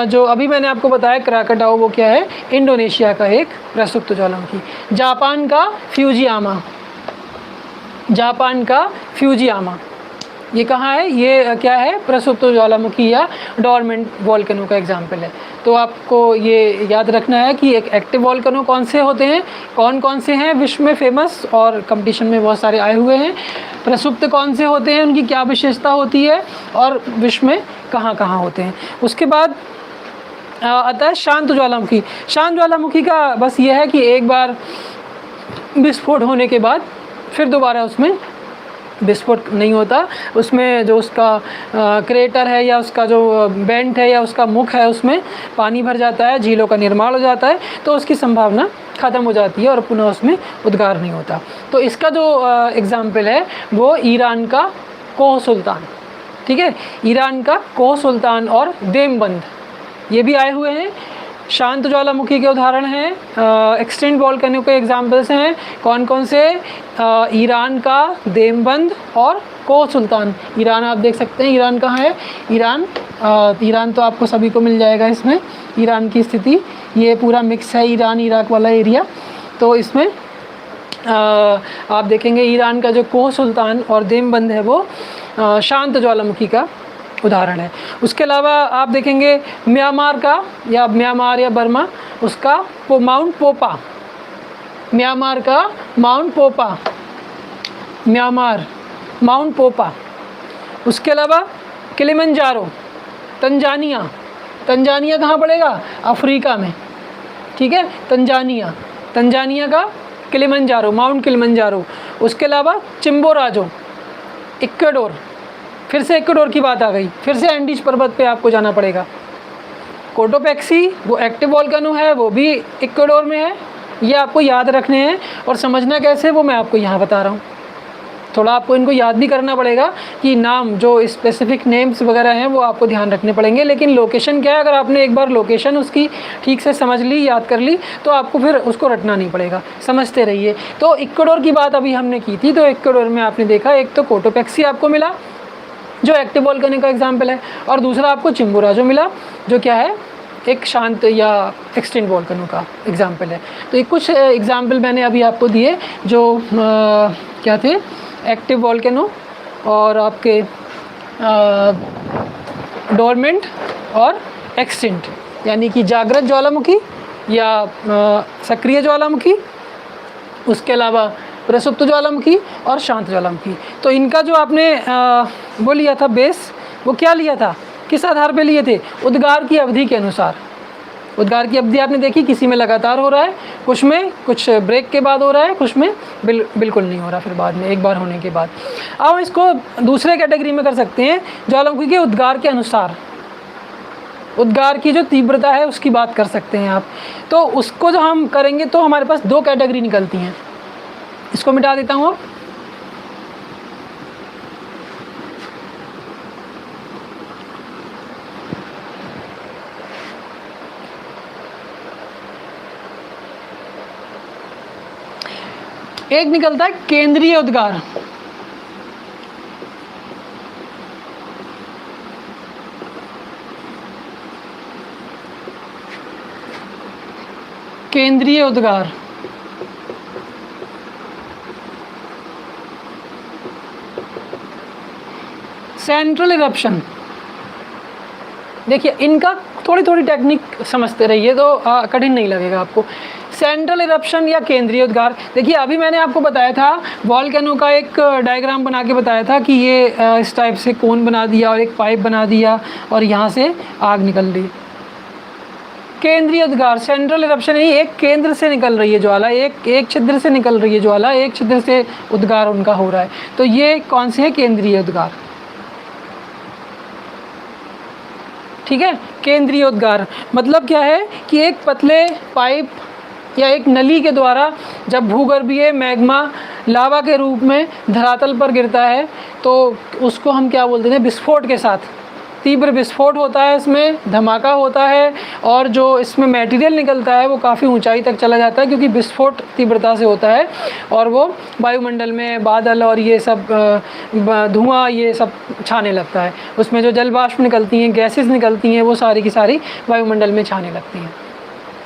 जो अभी मैंने आपको बताया क्राकाटाओ, वो क्या है? इंडोनेशिया का एक प्रसुप्त ज्वालामुखी। जापान का फ्यूजियामा, ये कहाँ है, ये क्या है, प्रसुप्त ज्वालामुखी या डोरमेंट वॉल्केनो का एग्जाम्पल है। तो आपको ये याद रखना है कि एक एक्टिव वॉल्केनो कौन से होते हैं, कौन कौन से हैं विश्व में फेमस और कंपटीशन में बहुत सारे आए हुए हैं, प्रसुप्त कौन से होते हैं, उनकी क्या विशेषता होती है और विश्व में कहाँ कहाँ होते हैं। उसके बाद आता है शांत ज्वालामुखी। शांत ज्वालामुखी का बस ये है कि एक बार विस्फोट होने के बाद फिर दोबारा उसमें विस्फोट नहीं होता, उसमें जो उसका क्रेटर है या उसका जो बेंट है या उसका मुख है उसमें पानी भर जाता है, झीलों का निर्माण हो जाता है, तो उसकी संभावना ख़त्म हो जाती है और पुनः उसमें उद्गार नहीं होता। तो इसका जो एग्ज़ाम्पल है वो ईरान का कोह सुल्तान, ठीक है, ईरान का कोह सुल्तान और देमबंद ये भी आए हुए हैं। शांत ज्वालामुखी के उदाहरण हैं, एक्सटिंक्ट वॉल्केनो के एग्जाम्पल्स हैं कौन कौन से, ईरान का, देमबंद और कोह सुल्तान। ईरान आप देख सकते हैं, ईरान कहाँ है, ईरान तो आपको सभी को मिल जाएगा इसमें। ईरान की स्थिति ये पूरा मिक्स है, ईरान इराक वाला एरिया। तो इसमें आप देखेंगे ईरान का जो कोह सुल्तान और देमबंद है वो शांत ज्वालामुखी का उदाहरण है। उसके अलावा आप देखेंगे म्यांमार का, या म्यांमार या बर्मा, उसका माउंट पोपा, म्यांमार का माउंट पोपा, म्यांमार माउंट पोपा। उसके अलावा किलिमंजारो, तंजानिया, तंजानिया कहाँ पड़ेगा, अफ्रीका में, ठीक है, तंजानिया का किलिमंजारो, माउंट किलिमंजारो। उसके अलावा चिम्बोराजो, इक्वाडोर, फिर से इक्वाडोर की बात आ गई, फिर से एंडीज पर्वत पे आपको जाना पड़ेगा। कोटोपेक्सी वो एक्टिव वॉल्केनो है, वो भी इक्वाडोर में है। ये आपको याद रखने हैं और समझना कैसे वो मैं आपको यहाँ बता रहा हूँ। थोड़ा आपको इनको याद भी करना पड़ेगा कि नाम जो स्पेसिफिक नेम्स वगैरह हैं वो आपको ध्यान रखने पड़ेंगे, लेकिन लोकेशन क्या है, अगर आपने एक बार लोकेशन उसकी ठीक से समझ ली, याद कर ली, तो आपको फिर उसको रटना नहीं पड़ेगा, समझते रहिए। तो इक्वाडोर की बात अभी हमने की थी, तो इक्वाडोर में आपने देखा एक तो कोटोपेक्सी आपको मिला जो एक्टिव वॉल्केनो का एग्जाम्पल है, और दूसरा आपको चिम्बोराजो मिला जो क्या है, एक शांत या एक्सटिंक्ट वॉल्केनो का एग्जाम्पल है। तो ये कुछ एग्जाम्पल मैंने अभी आपको दिए जो क्या थे, एक्टिव वॉल्केनो और आपके डोरमेंट और एक्सटिंक्ट, यानी कि जागृत ज्वालामुखी या सक्रिय ज्वालामुखी, उसके अलावा प्रसुप्त ज्वालामुखी और शांत ज्वालामुखी। तो इनका जो आपने वो लिया था बेस, वो क्या लिया था, किस आधार पे लिए थे, उद्गार की अवधि के अनुसार। उद्गार की अवधि आपने देखी, किसी में लगातार हो रहा है, कुछ में कुछ ब्रेक के बाद हो रहा है, कुछ में बिल्कुल नहीं हो रहा फिर बाद में, एक बार होने के बाद। अब इसको दूसरे कैटेगरी में कर सकते हैं, ज्वालामुखी के उद्गार के अनुसार, उद्गार की जो तीव्रता है उसकी बात कर सकते हैं आप। तो उसको जो हम करेंगे तो हमारे पास दो कैटेगरी निकलती हैं। इसको मिटा देता हूँ अब। एक निकलता है केंद्रीय उद्गार, केंद्रीय उद्गार, सेंट्रल इरप्शन। देखिए इनका थोड़ी थोड़ी टेक्निक समझते रहिए तो कठिन नहीं लगेगा आपको। सेंट्रल इरप्शन या केंद्रीय उद्गार, देखिए अभी मैंने आपको बताया था, वॉल्केनो का एक डायग्राम बना के बताया था कि ये इस टाइप से कोन बना दिया और एक पाइप बना दिया और यहाँ से आग निकल रही। केंद्रीय उद्गार, सेंट्रल इरप्शन, ही एक केंद्र से निकल रही है ज्वाला, एक छिद्र से निकल रही है ज्वाला, एक छिद्र से उद्गार उनका हो रहा है। तो ये कौन से है, केंद्रीय उद्गार, ठीक है। केंद्रीय उद्गार मतलब क्या है कि एक पतले पाइप या एक नली के द्वारा जब भूगर्भीय मैग्मा लावा के रूप में धरातल पर गिरता है तो उसको हम क्या बोलते हैं, विस्फोट के साथ, तीव्र विस्फोट होता है, इसमें धमाका होता है और जो इसमें मटेरियल निकलता है वो काफ़ी ऊंचाई तक चला जाता है क्योंकि विस्फोट तीव्रता से होता है और वो वायुमंडल में बादल और ये सब धुआं ये सब छाने लगता है। उसमें जो जल वाष्प निकलती हैं, गैसेस निकलती हैं, वो सारी की सारी वायुमंडल में छाने लगती हैं।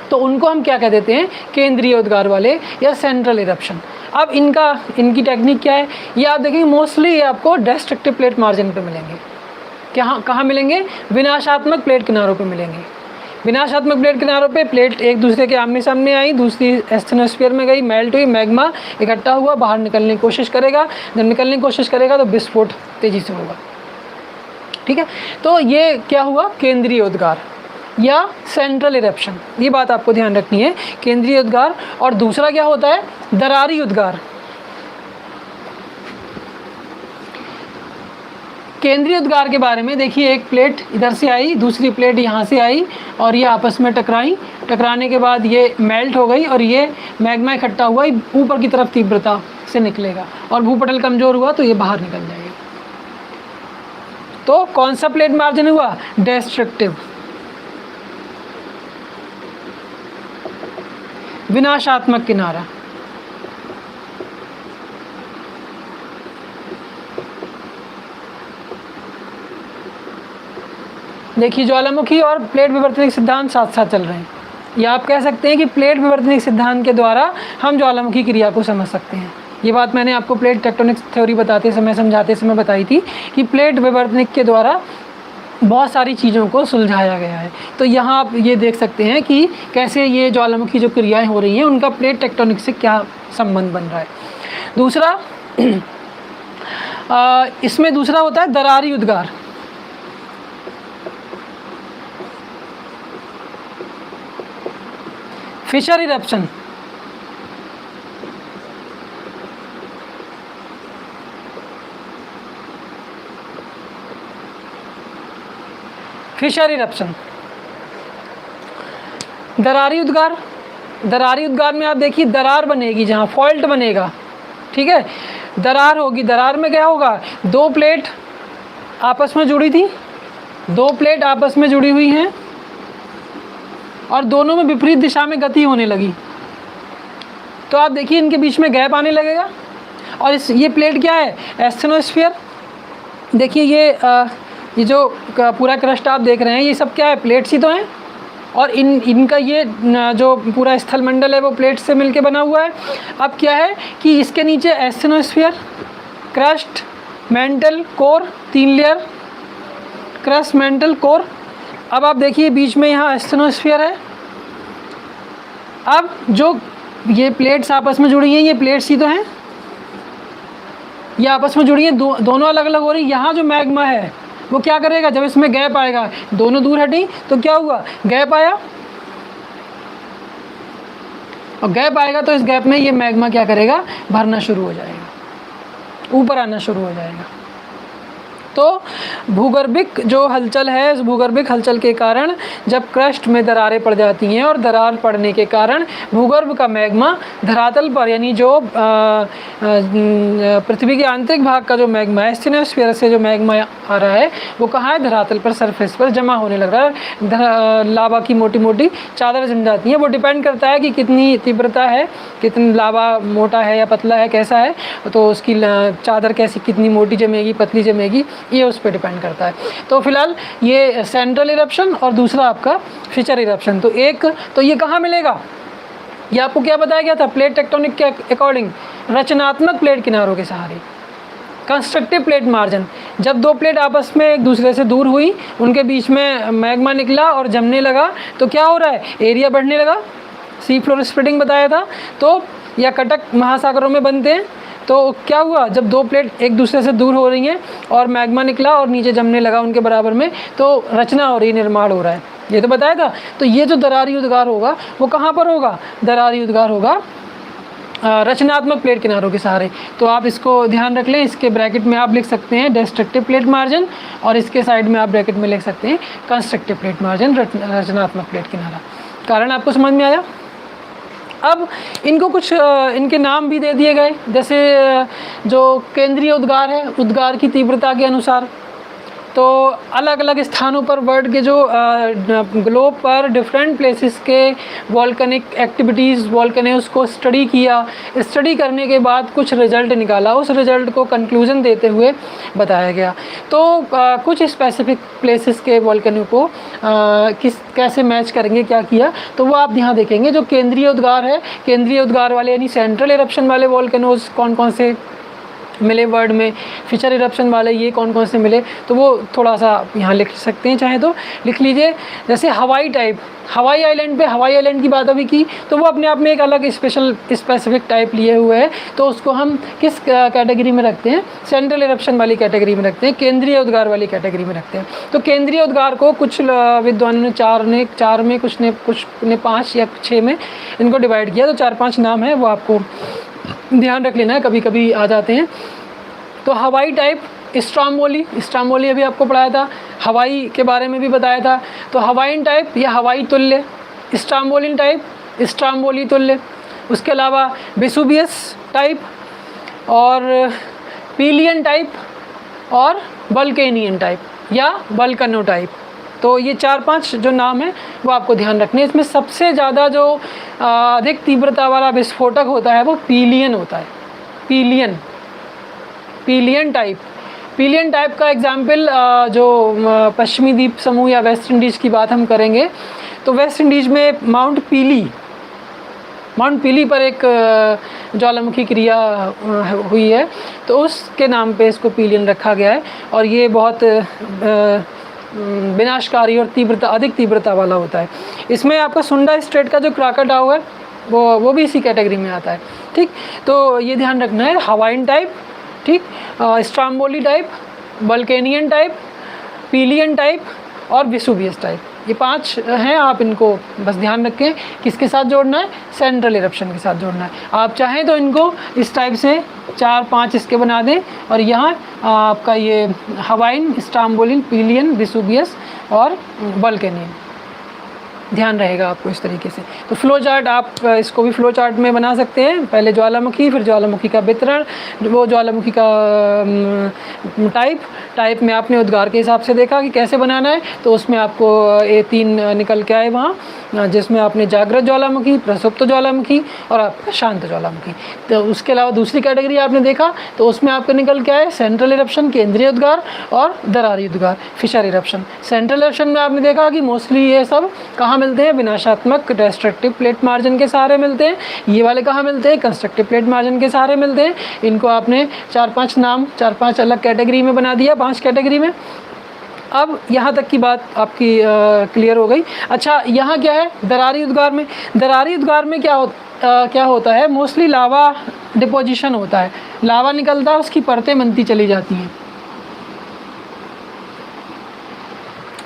तो उनको हम क्या कह देते हैं, केंद्रीय उद्गार वाले या सेंट्रल इरप्शन। अब इनकी टेक्निक क्या है, ये आप देखेंगे मोस्टली ये आपको डिस्ट्रक्टिव प्लेट मार्जिन पे मिलेंगे। कहाँ मिलेंगे? विनाशात्मक प्लेट किनारों पे मिलेंगे। विनाशात्मक प्लेट किनारों पे प्लेट एक दूसरे के आमने सामने आई, दूसरी एस्थेनोस्फीयर में गई, मेल्ट हुई, मैग्मा इकट्ठा हुआ, बाहर निकलने की कोशिश करेगा। जब निकलने की कोशिश करेगा तो विस्फोट तेज़ी से होगा। ठीक है, तो ये क्या हुआ? केंद्रीय उद्गार या सेंट्रल इरप्शन, ये बात आपको ध्यान रखनी है, केंद्रीय उद्गार। और दूसरा क्या होता है? दरारी उद्गार। केंद्रीय उद्गार के बारे में देखिए, एक प्लेट इधर से आई, दूसरी प्लेट यहाँ से आई और ये आपस में टकराई। टकराने के बाद ये मेल्ट हो गई और ये मैग्मा इकट्ठा हुआ, ऊपर की तरफ तीव्रता से निकलेगा और भूपटल कमज़ोर हुआ तो ये बाहर निकल जाएगा। तो कौन सा प्लेट मार्जिन हुआ? डिस्ट्रक्टिव, विनाशात्मक किनारा। देखिए, ज्वालामुखी और प्लेट विवर्तनिक सिद्धांत साथ साथ चल रहे हैं, या आप कह सकते हैं कि प्लेट विवर्तनिक सिद्धांत के द्वारा हम ज्वालामुखी क्रिया को समझ सकते हैं। ये बात मैंने आपको प्लेट टेक्टोनिक थ्योरी बताते समय, समझाते समय बताई थी कि प्लेट विवर्तनिक के द्वारा बहुत सारी चीज़ों को सुलझाया गया है। तो यहाँ आप ये देख सकते हैं कि कैसे ये ज्वालामुखी जो क्रियाएं हो रही हैं उनका प्लेट टेक्टोनिक से क्या संबंध बन रहा है। दूसरा इसमें दूसरा होता है दरारी उद्गार। Fissure eruption, fissure eruption. दरारी उद्गार, दरारी उद्गार में आप देखिए दरार बनेगी, जहाँ फॉल्ट बनेगा। ठीक है, दरार होगी। दरार में क्या होगा? दो प्लेट आपस में जुड़ी थी, दो प्लेट आपस में जुड़ी हुई हैं और दोनों में विपरीत दिशा में गति होने लगी। तो आप देखिए इनके बीच में गैप आने लगेगा। और ये प्लेट क्या है? एस्थेनोस्फीयर। देखिए ये जो पूरा क्रस्ट आप देख रहे हैं, ये सब क्या है? प्लेट्स ही तो हैं। और इनका ये जो पूरा स्थल मंडल है वो प्लेट से मिलके बना हुआ है। अब क्या है कि इसके नीचे asthenosphere, crust, mental, core, 3 layer, crust, mental, core. अब आप देखिए बीच में यहाँ एस्थेनोस्फीयर है। अब जो ये प्लेट्स आपस में जुड़ी हैं, ये प्लेट्स ही तो हैं, ये आपस में जुड़ी हैं, दोनों अलग अलग हो रही। यहाँ जो मैग्मा है वो क्या करेगा? जब इसमें गैप आएगा, दोनों दूर हटी तो क्या हुआ? गैप आया, और गैप आएगा तो इस गैप में ये मैग्मा क्या करेगा? भरना शुरू हो जाएगा, ऊपर आना शुरू हो जाएगा। तो भूगर्भिक जो हलचल है, इस भूगर्भिक हलचल के कारण जब क्रस्ट में दरारें पड़ जाती हैं और दरार पड़ने के कारण भूगर्भ का मैग्मा धरातल पर, यानी जो पृथ्वी के आंतरिक भाग का जो मैग्मा है, एस्थेनोस्फीयर से जो मैग्मा आ रहा है, वो कहाँ है? धरातल पर, सरफेस पर जमा होने लग रहा है। लावा की मोटी मोटी चादर जम जाती हैं। वो डिपेंड करता है कि कितनी तीव्रता है, कितनी लावा मोटा है या पतला है, कैसा है, तो उसकी चादर कैसी, कितनी मोटी जमेगी, पतली जमेगी, ये उस पर डिपेंड करता है। तो फिलहाल ये सेंट्रल इरप्शन और दूसरा आपका फिशर इरप्शन। तो ये कहाँ मिलेगा? ये आपको क्या बताया गया था? प्लेट टेक्टोनिक के अकॉर्डिंग रचनात्मक प्लेट किनारों के सहारे, कंस्ट्रक्टिव प्लेट मार्जिन। जब दो प्लेट आपस में एक दूसरे से दूर हुई, उनके बीच में मैग्मा निकला और जमने लगा, तो क्या हो रहा है? एरिया बढ़ने लगा। सी फ्लोर स्प्रेडिंग बताया था। तो या कटक महासागरों में बनते हैं। तो क्या हुआ? जब दो प्लेट एक दूसरे से दूर हो रही हैं और मैग्मा निकला और नीचे जमने लगा उनके बराबर में, तो रचना हो रही, निर्माण हो रहा है, ये तो बताया था। तो ये जो दरारी उद्गार होगा वो कहाँ पर होगा? दरारी उद्गार होगा रचनात्मक प्लेट किनारों के सहारे। तो आप इसको ध्यान रख लें। इसके ब्रैकेट में आप लिख सकते हैं डिस्ट्रक्टिव प्लेट मार्जिन, और इसके साइड में आप ब्रैकेट में लिख सकते हैं कंस्ट्रक्टिव प्लेट मार्जिन, रचनात्मक प्लेट किनारा। कारण आपको समझ में आया? अब इनको कुछ इनके नाम भी दे दिए गए, जैसे जो केंद्रीय उद्गार है, उद्गार की तीव्रता के अनुसार। तो अलग अलग स्थानों पर वर्ल्ड के जो ग्लोब पर डिफरेंट प्लेसेस के वॉल्केनिक एक्टिविटीज़ वॉल्केनोस को स्टडी किया। स्टडी करने के बाद कुछ रिजल्ट निकाला, उस रिजल्ट को कंक्लूजन देते हुए बताया गया। तो कुछ स्पेसिफिक प्लेसेस के वॉल्केनो को कैसे मैच करेंगे, क्या किया, तो वो आप यहाँ देखेंगे। जो केंद्रीय उद्गार है, केंद्रीय उद्गार वाले यानी सेंट्रल इरप्शन वाले वॉल्केनोज कौन कौन से मिले वर्ल्ड में, फिशर इरप्शन वाले ये कौन कौन से मिले, तो वो थोड़ा सा यहाँ लिख सकते हैं, चाहे तो लिख लीजिए। जैसे हवाई टाइप, हवाई आइलैंड पे हवाई आइलैंड की बात अभी की, तो वो अपने आप में एक अलग स्पेसिफिक टाइप लिए हुए है, तो उसको हम किस कैटेगरी में रखते हैं, सेंट्रल इरप्शन वाली कैटेगरी में रखते हैं, केंद्रीय उद्गार वाली कैटेगरी में रखते हैं। तो केंद्रीय उद्गार को कुछ विद्वानों ने चार में, कुछ ने 5 या 6 में इनको डिवाइड किया। तो 4-5 नाम है, वो आपको ध्यान रख लेना है, कभी कभी आ जाते हैं। तो हवाई टाइप स्ट्रामोली अभी आपको पढ़ाया था, हवाई के बारे में भी बताया था। तो हवाइन टाइप या हवाई तुल्य, स्ट्रामोलिन टाइप स्ट्रामोली तुल्य, उसके अलावा वेसुवियस टाइप और पीलियन टाइप और वल्केनियन टाइप या वल्कनो टाइप। तो ये 4-5 जो नाम है वो आपको ध्यान रखने हैं। इसमें सबसे ज़्यादा जो अधिक तीव्रता वाला विस्फोटक होता है वो पीलियन होता है। पीलियन टाइप का एग्जाम्पल जो पश्चिमी द्वीप समूह या वेस्ट इंडीज़ की बात हम करेंगे, तो वेस्ट इंडीज़ में माउंट पीली पर एक ज्वालामुखी क्रिया हुई है, तो उसके नाम पे इसको पीलियन रखा गया है। और ये बहुत विनाशकारी और अधिक तीव्रता वाला होता है। इसमें आपका सुंडा स्ट्रेट का जो क्राकाटाओ है वो भी इसी कैटेगरी में आता है। ठीक, तो ये ध्यान रखना है। हवाइन टाइप, ठीक, Stromboli type, Vulcanian type, Pelean type और वेसुवियस टाइप, ये 5 हैं। आप इनको बस ध्यान रखें, किसके साथ जोड़ना है, सेंट्रल इरप्शन के साथ जोड़ना है। आप चाहें तो इनको इस टाइप से 4-5 इसके बना दें, और यहाँ आपका ये हवाइन, स्ट्राम्बोलिन, पीलियन, वेसुवियस और वल्केनियन ध्यान रहेगा आपको इस तरीके से। तो फ्लो चार्ट आप इसको भी फ्लो चार्ट में बना सकते हैं। पहले ज्वालामुखी, फिर ज्वालामुखी का वितरण, वो ज्वालामुखी का टाइप में आपने उद्गार के हिसाब से देखा कि कैसे बनाना है। तो उसमें आपको ये 3 निकल के आए वहाँ, जिसमें आपने जागृत ज्वालामुखी, प्रसुप्त ज्वालामुखी और आपका शांत ज्वालामुखी। तो उसके अलावा दूसरी कैटेगरी आपने देखा, तो उसमें आपका निकल के आए सेंट्रल इरप्शन, केंद्रीय उद्गार और दरारी उद्गार, फिशर इरप्शन। सेंट्रल इरप्शन में आपने देखा कि मोस्टली ये सब कहाँ मिलते हैं, विनाशात्मक डिस्ट्रक्टिव प्लेट मार्जिन के सहारे मिलते हैं। ये वाले कहाँ मिलते हैं, कंस्ट्रक्टिव प्लेट मार्जिन के सहारे मिलते हैं। इनको आपने 4-5 नाम, 4-5 अलग कैटेगरी में बना दिया, 5 कैटेगरी में। अब यहाँ तक की बात आपकी क्लियर हो गई। अच्छा, यहाँ क्या है, दरारी उद्गार में क्या होता है, मोस्टली लावा डिपोजिशन होता है। लावा निकलता है, उसकी परतें बनती चली जाती हैं।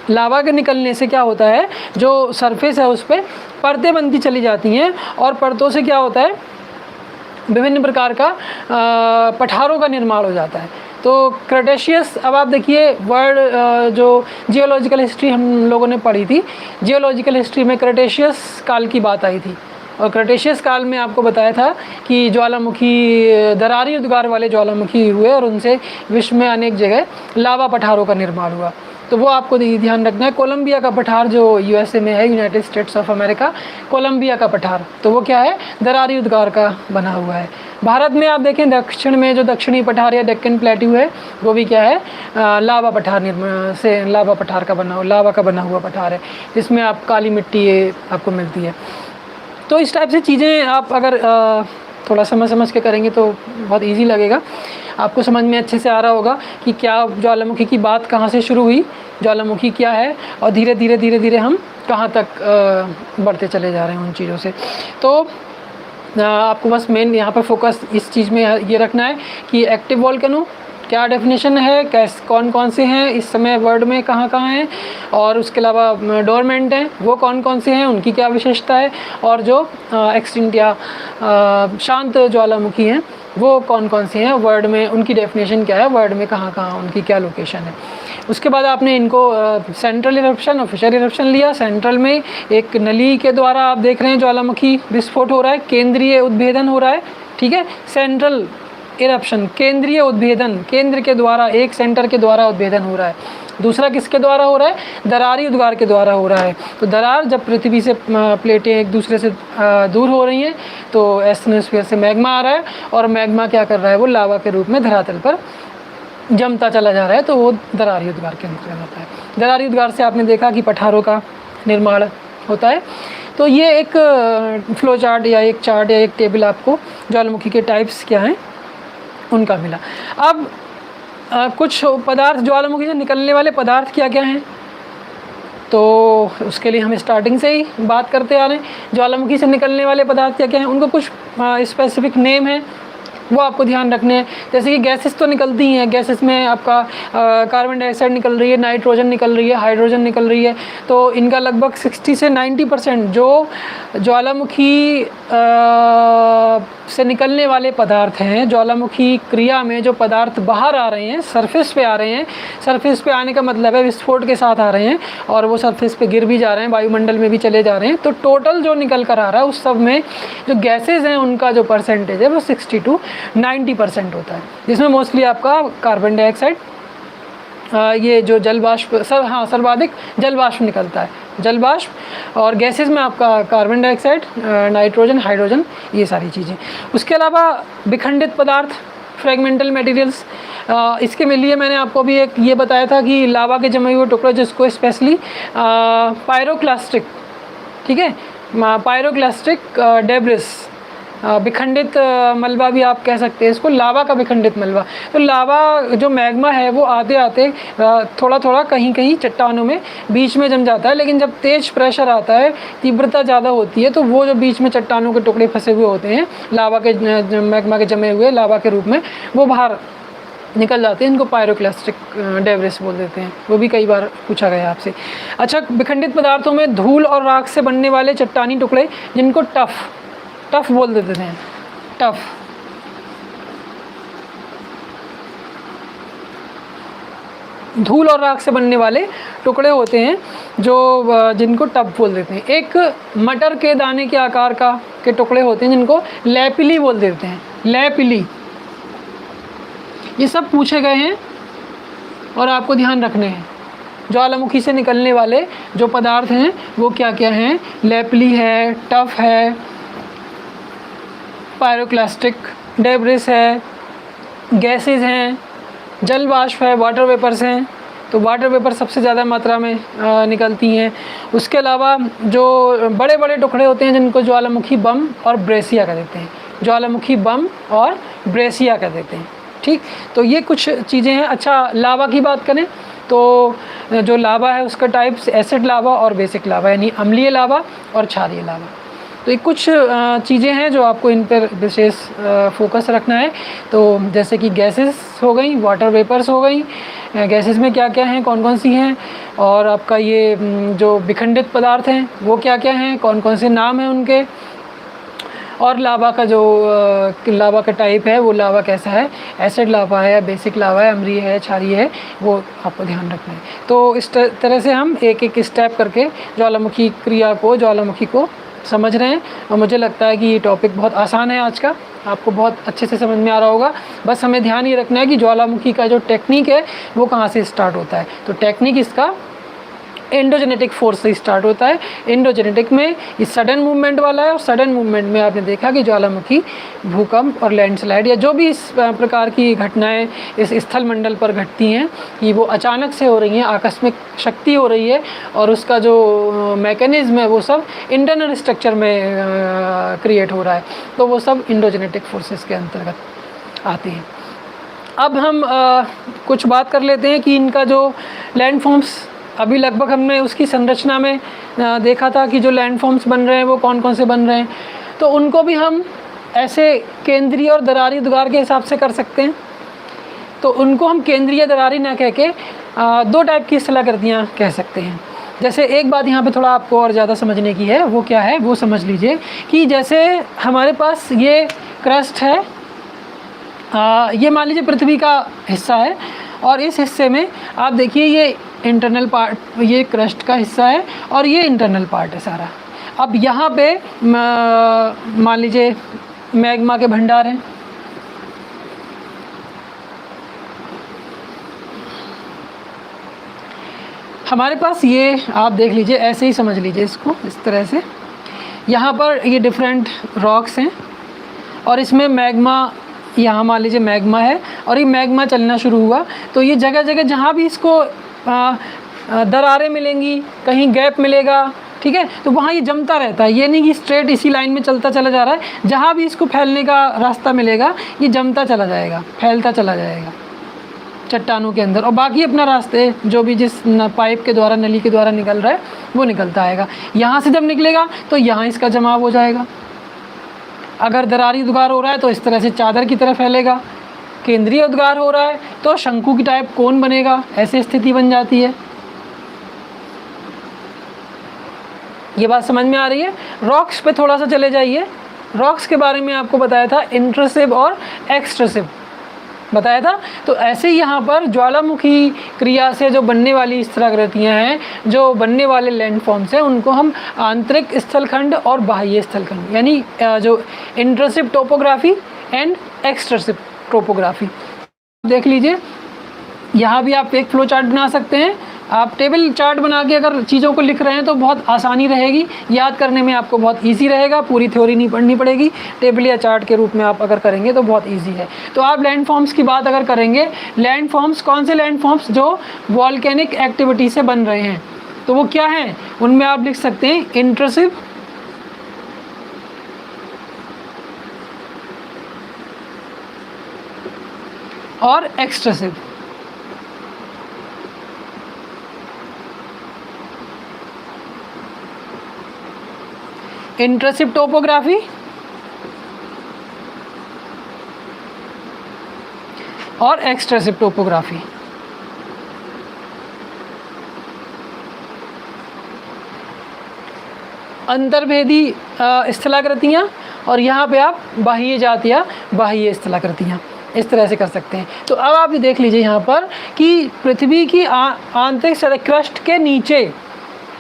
लावा के निकलने से क्या होता है, जो सरफेस है उस पर परतें बनती चली जाती हैं, और परतों से क्या होता है, विभिन्न प्रकार का पठारों का निर्माण हो जाता है। तो क्रेटेशियस, अब आप देखिए वर्ल्ड जो जियोलॉजिकल हिस्ट्री हम लोगों ने पढ़ी थी, जियोलॉजिकल हिस्ट्री में क्रेटेशियस काल की बात आई थी, और क्रेटेशियस काल में आपको बताया था कि ज्वालामुखी, दरारी उद्गार वाले ज्वालामुखी हुए और उनसे विश्व में अनेक जगह लावा पठारों का निर्माण हुआ। तो वो आपको ध्यान रखना है। कोलंबिया का पठार जो यूएसए में है, United States of America, Columbia का पठार, तो वो क्या है, दरारी उद्गार का बना हुआ है। भारत में आप देखें दक्षिण में जो दक्षिणी पठार या डेक्कन प्लेट्यू है, वो भी क्या है, लावा पठार का बना हुआ पठार है, जिसमें आप काली मिट्टी आपको मिलती है। तो इस टाइप से चीज़ें आप अगर थोड़ा समझ के करेंगे तो बहुत इजी लगेगा, आपको समझ में अच्छे से आ रहा होगा कि क्या ज्वालामुखी की बात कहाँ से शुरू हुई, ज्वालामुखी क्या है, और धीरे धीरे हम कहाँ तक बढ़ते चले जा रहे हैं उन चीज़ों से। तो आपको बस मेन यहाँ पर फोकस इस चीज़ में ये रखना है कि एक्टिव वोल्केनो क्या डेफिनेशन है, कौन से हैं इस समय वर्ल्ड में, कहाँ हैं, और उसके अलावा डोरमेंट हैं वो कौन से हैं, उनकी क्या विशेषता है, और जो एक्सटिंक्ट या शांत ज्वालामुखी हैं वो कौन से हैं वर्ल्ड में, उनकी डेफिनेशन क्या है, वर्ल्ड में कहाँ उनकी क्या लोकेशन है। उसके बाद आपने इनको सेंट्रल इरप्शन और फिशर इरप्शन लिया। सेंट्रल में एक नली के द्वारा आप देख रहे हैं ज्वालामुखी विस्फोट हो रहा है, केंद्रीय उद्भेदन हो रहा है, ठीक है। सेंट्रल इरप्शन, केंद्रीय उद्भेदन, केंद्र के द्वारा, एक सेंटर के द्वारा उद्भेदन हो रहा है। दूसरा किसके द्वारा हो रहा है? दरारी उद्गार के द्वारा हो रहा है। तो दरार जब पृथ्वी से प्लेटें एक दूसरे से दूर हो रही हैं तो एस्टेनोस्फीयर से मैग्मा आ रहा है और मैग्मा क्या कर रहा है? वो लावा के रूप में धरातल पर जमता चला जा रहा है, तो वो दरारी उद्गार के अंतर्गत आता है। दरारी उद्गार से आपने देखा कि पठारों का निर्माण होता है। तो ये एक फ्लो चार्ट या एक चार्ट या एक टेबल आपको ज्वालामुखी के टाइप्स क्या हैं उनका मिला। अब कुछ पदार्थ, ज्वालामुखी से निकलने वाले पदार्थ क्या क्या हैं, तो उसके लिए हम स्टार्टिंग से ही बात करते आ रहे हैं। ज्वालामुखी से निकलने वाले पदार्थ क्या क्या हैं, उनको कुछ स्पेसिफिक नेम है, वो आपको ध्यान रखने हैं। जैसे कि गैसेस तो निकलती हैं, गैसेस में आपका कार्बन डाइऑक्साइड निकल रही है, नाइट्रोजन निकल रही है, हाइड्रोजन निकल रही है। तो इनका लगभग 60 से 90% जो ज्वालामुखी से निकलने वाले पदार्थ हैं, ज्वालामुखी क्रिया में जो पदार्थ बाहर आ रहे हैं, सरफेस पे आ रहे हैं, सरफेस पे आने का मतलब है विस्फोट के साथ आ रहे हैं और वो सरफेस पे गिर भी जा रहे हैं, वायुमंडल में भी चले जा रहे हैं। तो टोटल जो निकल कर आ रहा है उस सब में जो गैसेज हैं उनका जो परसेंटेज है वो 60 to 90% होता है, जिसमें मोस्टली आपका कार्बन डाइऑक्साइड, ये जो जलवाष्प सर्वाधिक जलवाष्प निकलता है, जलवाष्प, और गैसेस में आपका कार्बन डाइऑक्साइड, नाइट्रोजन, हाइड्रोजन, ये सारी चीज़ें। उसके अलावा विखंडित पदार्थ, फ्रेगमेंटल मटेरियल्स, इसके लिए मैंने आपको भी एक ये बताया था कि लावा के जमे हुए टुकड़े जिसको स्पेशली पायरोक्लास्टिक, ठीक है, पायरोक्लास्टिक डेब्रिस, विखंडित मलबा भी आप कह सकते हैं इसको, लावा का विखंडित मलबा। तो लावा जो मैग्मा है वो आते आते थोड़ा थोड़ा कहीं कहीं चट्टानों में बीच में जम जाता है, लेकिन जब तेज प्रेशर आता है, तीव्रता ज़्यादा होती है, तो वो जो बीच में चट्टानों के टुकड़े फंसे हुए होते हैं लावा के, मैग्मा के जमे हुए लावा के रूप में, वो बाहर निकल जाते हैं। इनको पायरोक्लास्टिक डेब्रिस बोल देते हैं। वो भी कई बार पूछा गया आपसे। अच्छा, विखंडित पदार्थों में धूल और राख से बनने वाले चट्टानी टुकड़े जिनको टफ बोल देते हैं, टफ। धूल और राख से बनने वाले टुकड़े होते हैं जो जिनको टफ बोल देते हैं। एक मटर के दाने के आकार के टुकड़े होते हैं जिनको लैपिली बोल देते हैं, लैपिली। ये सब पूछे गए हैं और आपको ध्यान रखने हैं। ज्वालामुखी से निकलने वाले जो पदार्थ हैं वो क्या क्या हैं? लैपिली है, टफ है, पायरोक्लास्टिक डेब्रिस है, गैसेस हैं, जल वाष्प है, वाटर वेपर्स हैं। तो वाटर वेपर सबसे ज़्यादा मात्रा में निकलती हैं। उसके अलावा जो बड़े बड़े टुकड़े होते हैं जिनको ज्वालामुखी बम और ब्रेसिया कह देते हैं, ज्वालामुखी बम और ब्रेसिया कह देते हैं। ठीक, तो ये कुछ चीज़ें हैं। अच्छा, लावा की बात करें तो जो लावा है उसका टाइप्स एसिड लावा और बेसिक लावा, यानी अम्लीय लावा और क्षारीय लावा। तो ये कुछ चीज़ें हैं जो आपको इन पर विशेष फोकस रखना है। तो जैसे कि गैसेस हो गई, वाटर वेपर्स हो गई, गैसेस में क्या क्या हैं, कौन कौन सी हैं, और आपका ये जो विखंडित पदार्थ हैं वो क्या क्या हैं, कौन कौन से नाम हैं उनके, और लावा का जो लावा का टाइप है वो लावा कैसा है, एसिड लावा है, बेसिक लावा है, अम्लीय है, क्षारीय है, वो आपको ध्यान रखना है। तो इस तरह से हम एक एक स्टेप करके ज्वालामुखी क्रिया को, ज्वालामुखी को समझ रहे हैं। और मुझे लगता है कि ये टॉपिक बहुत आसान है आज का, आपको बहुत अच्छे से समझ में आ रहा होगा। बस हमें ध्यान ये रखना है कि ज्वालामुखी का जो टेक्निक है वो कहाँ से स्टार्ट होता है। तो टेक्निक इसका एंडोजेनेटिक फोर्स से स्टार्ट होता है। एंडोजेनेटिक में ये सडन मूवमेंट वाला है, और सडन मूवमेंट में आपने देखा कि ज्वालामुखी भूकंप और लैंडस्लाइड या जो भी इस प्रकार की घटनाएं इस स्थल मंडल पर घटती हैं कि वो अचानक से हो रही हैं, आकस्मिक शक्ति हो रही है, और उसका जो मैकेनिज्म है वो सब इंटरनल स्ट्रक्चर में क्रिएट हो रहा है। तो वो सब एंडोजेनेटिक फोर्सेस के अंतर्गत आती हैं। अब हम कुछ बात कर लेते हैं कि इनका जो लैंडफॉर्म्स, अभी लगभग हमने उसकी संरचना में देखा था कि जो लैंडफॉर्म्स बन रहे हैं वो कौन कौन से बन रहे हैं। तो उनको भी हम ऐसे केंद्रीय और दरारी उद्गार के हिसाब से कर सकते हैं। तो उनको हम केंद्रीय दरारी ना कह के दो टाइप की स्थलाकृतियाँ कह सकते हैं। जैसे एक बात यहाँ पे थोड़ा आपको और ज़्यादा समझने की है, वो क्या है वो समझ लीजिए कि जैसे हमारे पास ये क्रस्ट है, ये मान लीजिए पृथ्वी का हिस्सा है, और इस हिस्से में आप देखिए ये इंटरनल पार्ट, ये क्रस्ट का हिस्सा है और ये इंटरनल पार्ट है सारा। अब यहाँ पे मान लीजिए मैग्मा के भंडार हैं, हमारे पास ये आप देख लीजिए, ऐसे ही समझ लीजिए इसको, इस तरह से। यहाँ पर ये डिफरेंट रॉक्स हैं और इसमें मैग्मा, यहाँ मान लीजिए मैग्मा है और ये मैग्मा चलना शुरू हुआ, तो ये जगह जगह जहाँ भी इसको दरारें मिलेंगी, कहीं गैप मिलेगा, ठीक है, तो वहाँ ये जमता रहता है। ये नहीं कि स्ट्रेट इसी लाइन में चलता चला जा रहा है, जहाँ भी इसको फैलने का रास्ता मिलेगा ये जमता चला जाएगा, फैलता चला जाएगा चट्टानों के अंदर, और बाकी अपना रास्ते जो भी जिस पाइप के द्वारा, नली के द्वारा निकल रहा है वो निकलता आएगा। यहाँ से जब निकलेगा तो यहाँ इसका जमाव हो जाएगा। अगर दरारी उद्गार हो रहा है तो इस तरह से चादर की तरह फैलेगा। केंद्रीय उद्गार हो रहा है तो शंकु की टाइप कोन बनेगा, ऐसी स्थिति बन जाती है। ये बात समझ में आ रही है? रॉक्स पे थोड़ा सा चले जाइए। रॉक्स के बारे में आपको बताया था, इंट्रूसिव और एक्सट्रूसिव बताया था। तो ऐसे ही यहाँ पर ज्वालामुखी क्रिया से जो बनने वाली स्थलाकृतियाँ हैं, जो बनने वाले लैंडफॉर्म्स हैं, उनको हम आंतरिक स्थलखंड और बाह्य स्थलखंड, यानी जो intrusive topography and extrusive topography देख लीजिए। यहाँ भी आप एक फ्लो चार्ट बना सकते हैं। आप टेबल चार्ट बना के अगर चीज़ों को लिख रहे हैं तो बहुत आसानी रहेगी, याद करने में आपको बहुत इजी रहेगा, पूरी थ्योरी नहीं पढ़नी पड़ेगी। टेबल या चार्ट के रूप में आप अगर करेंगे तो बहुत इजी है। तो आप लैंडफॉर्म्स की बात अगर करेंगे, लैंडफॉर्म्स कौन से लैंडफॉर्म्स जो वॉल्केनिक एक्टिविटी से बन रहे हैं, तो वो क्या हैं? उनमें आप लिख सकते हैं इंट्रूसिव और एक्सट्रूसिव। इंट्रूसिव टोपोग्राफी और एक्सट्रूसिव टोपोग्राफी। अंतर्भेदी स्थलाकृतियाँ, और यहाँ पे आप बाह्य जात या बाह्य स्थलाकृतियाँ इस तरह से कर सकते हैं। तो अब आप ये देख लीजिए यहाँ पर कि पृथ्वी की आंतरिक सतह क्रस्ट के नीचे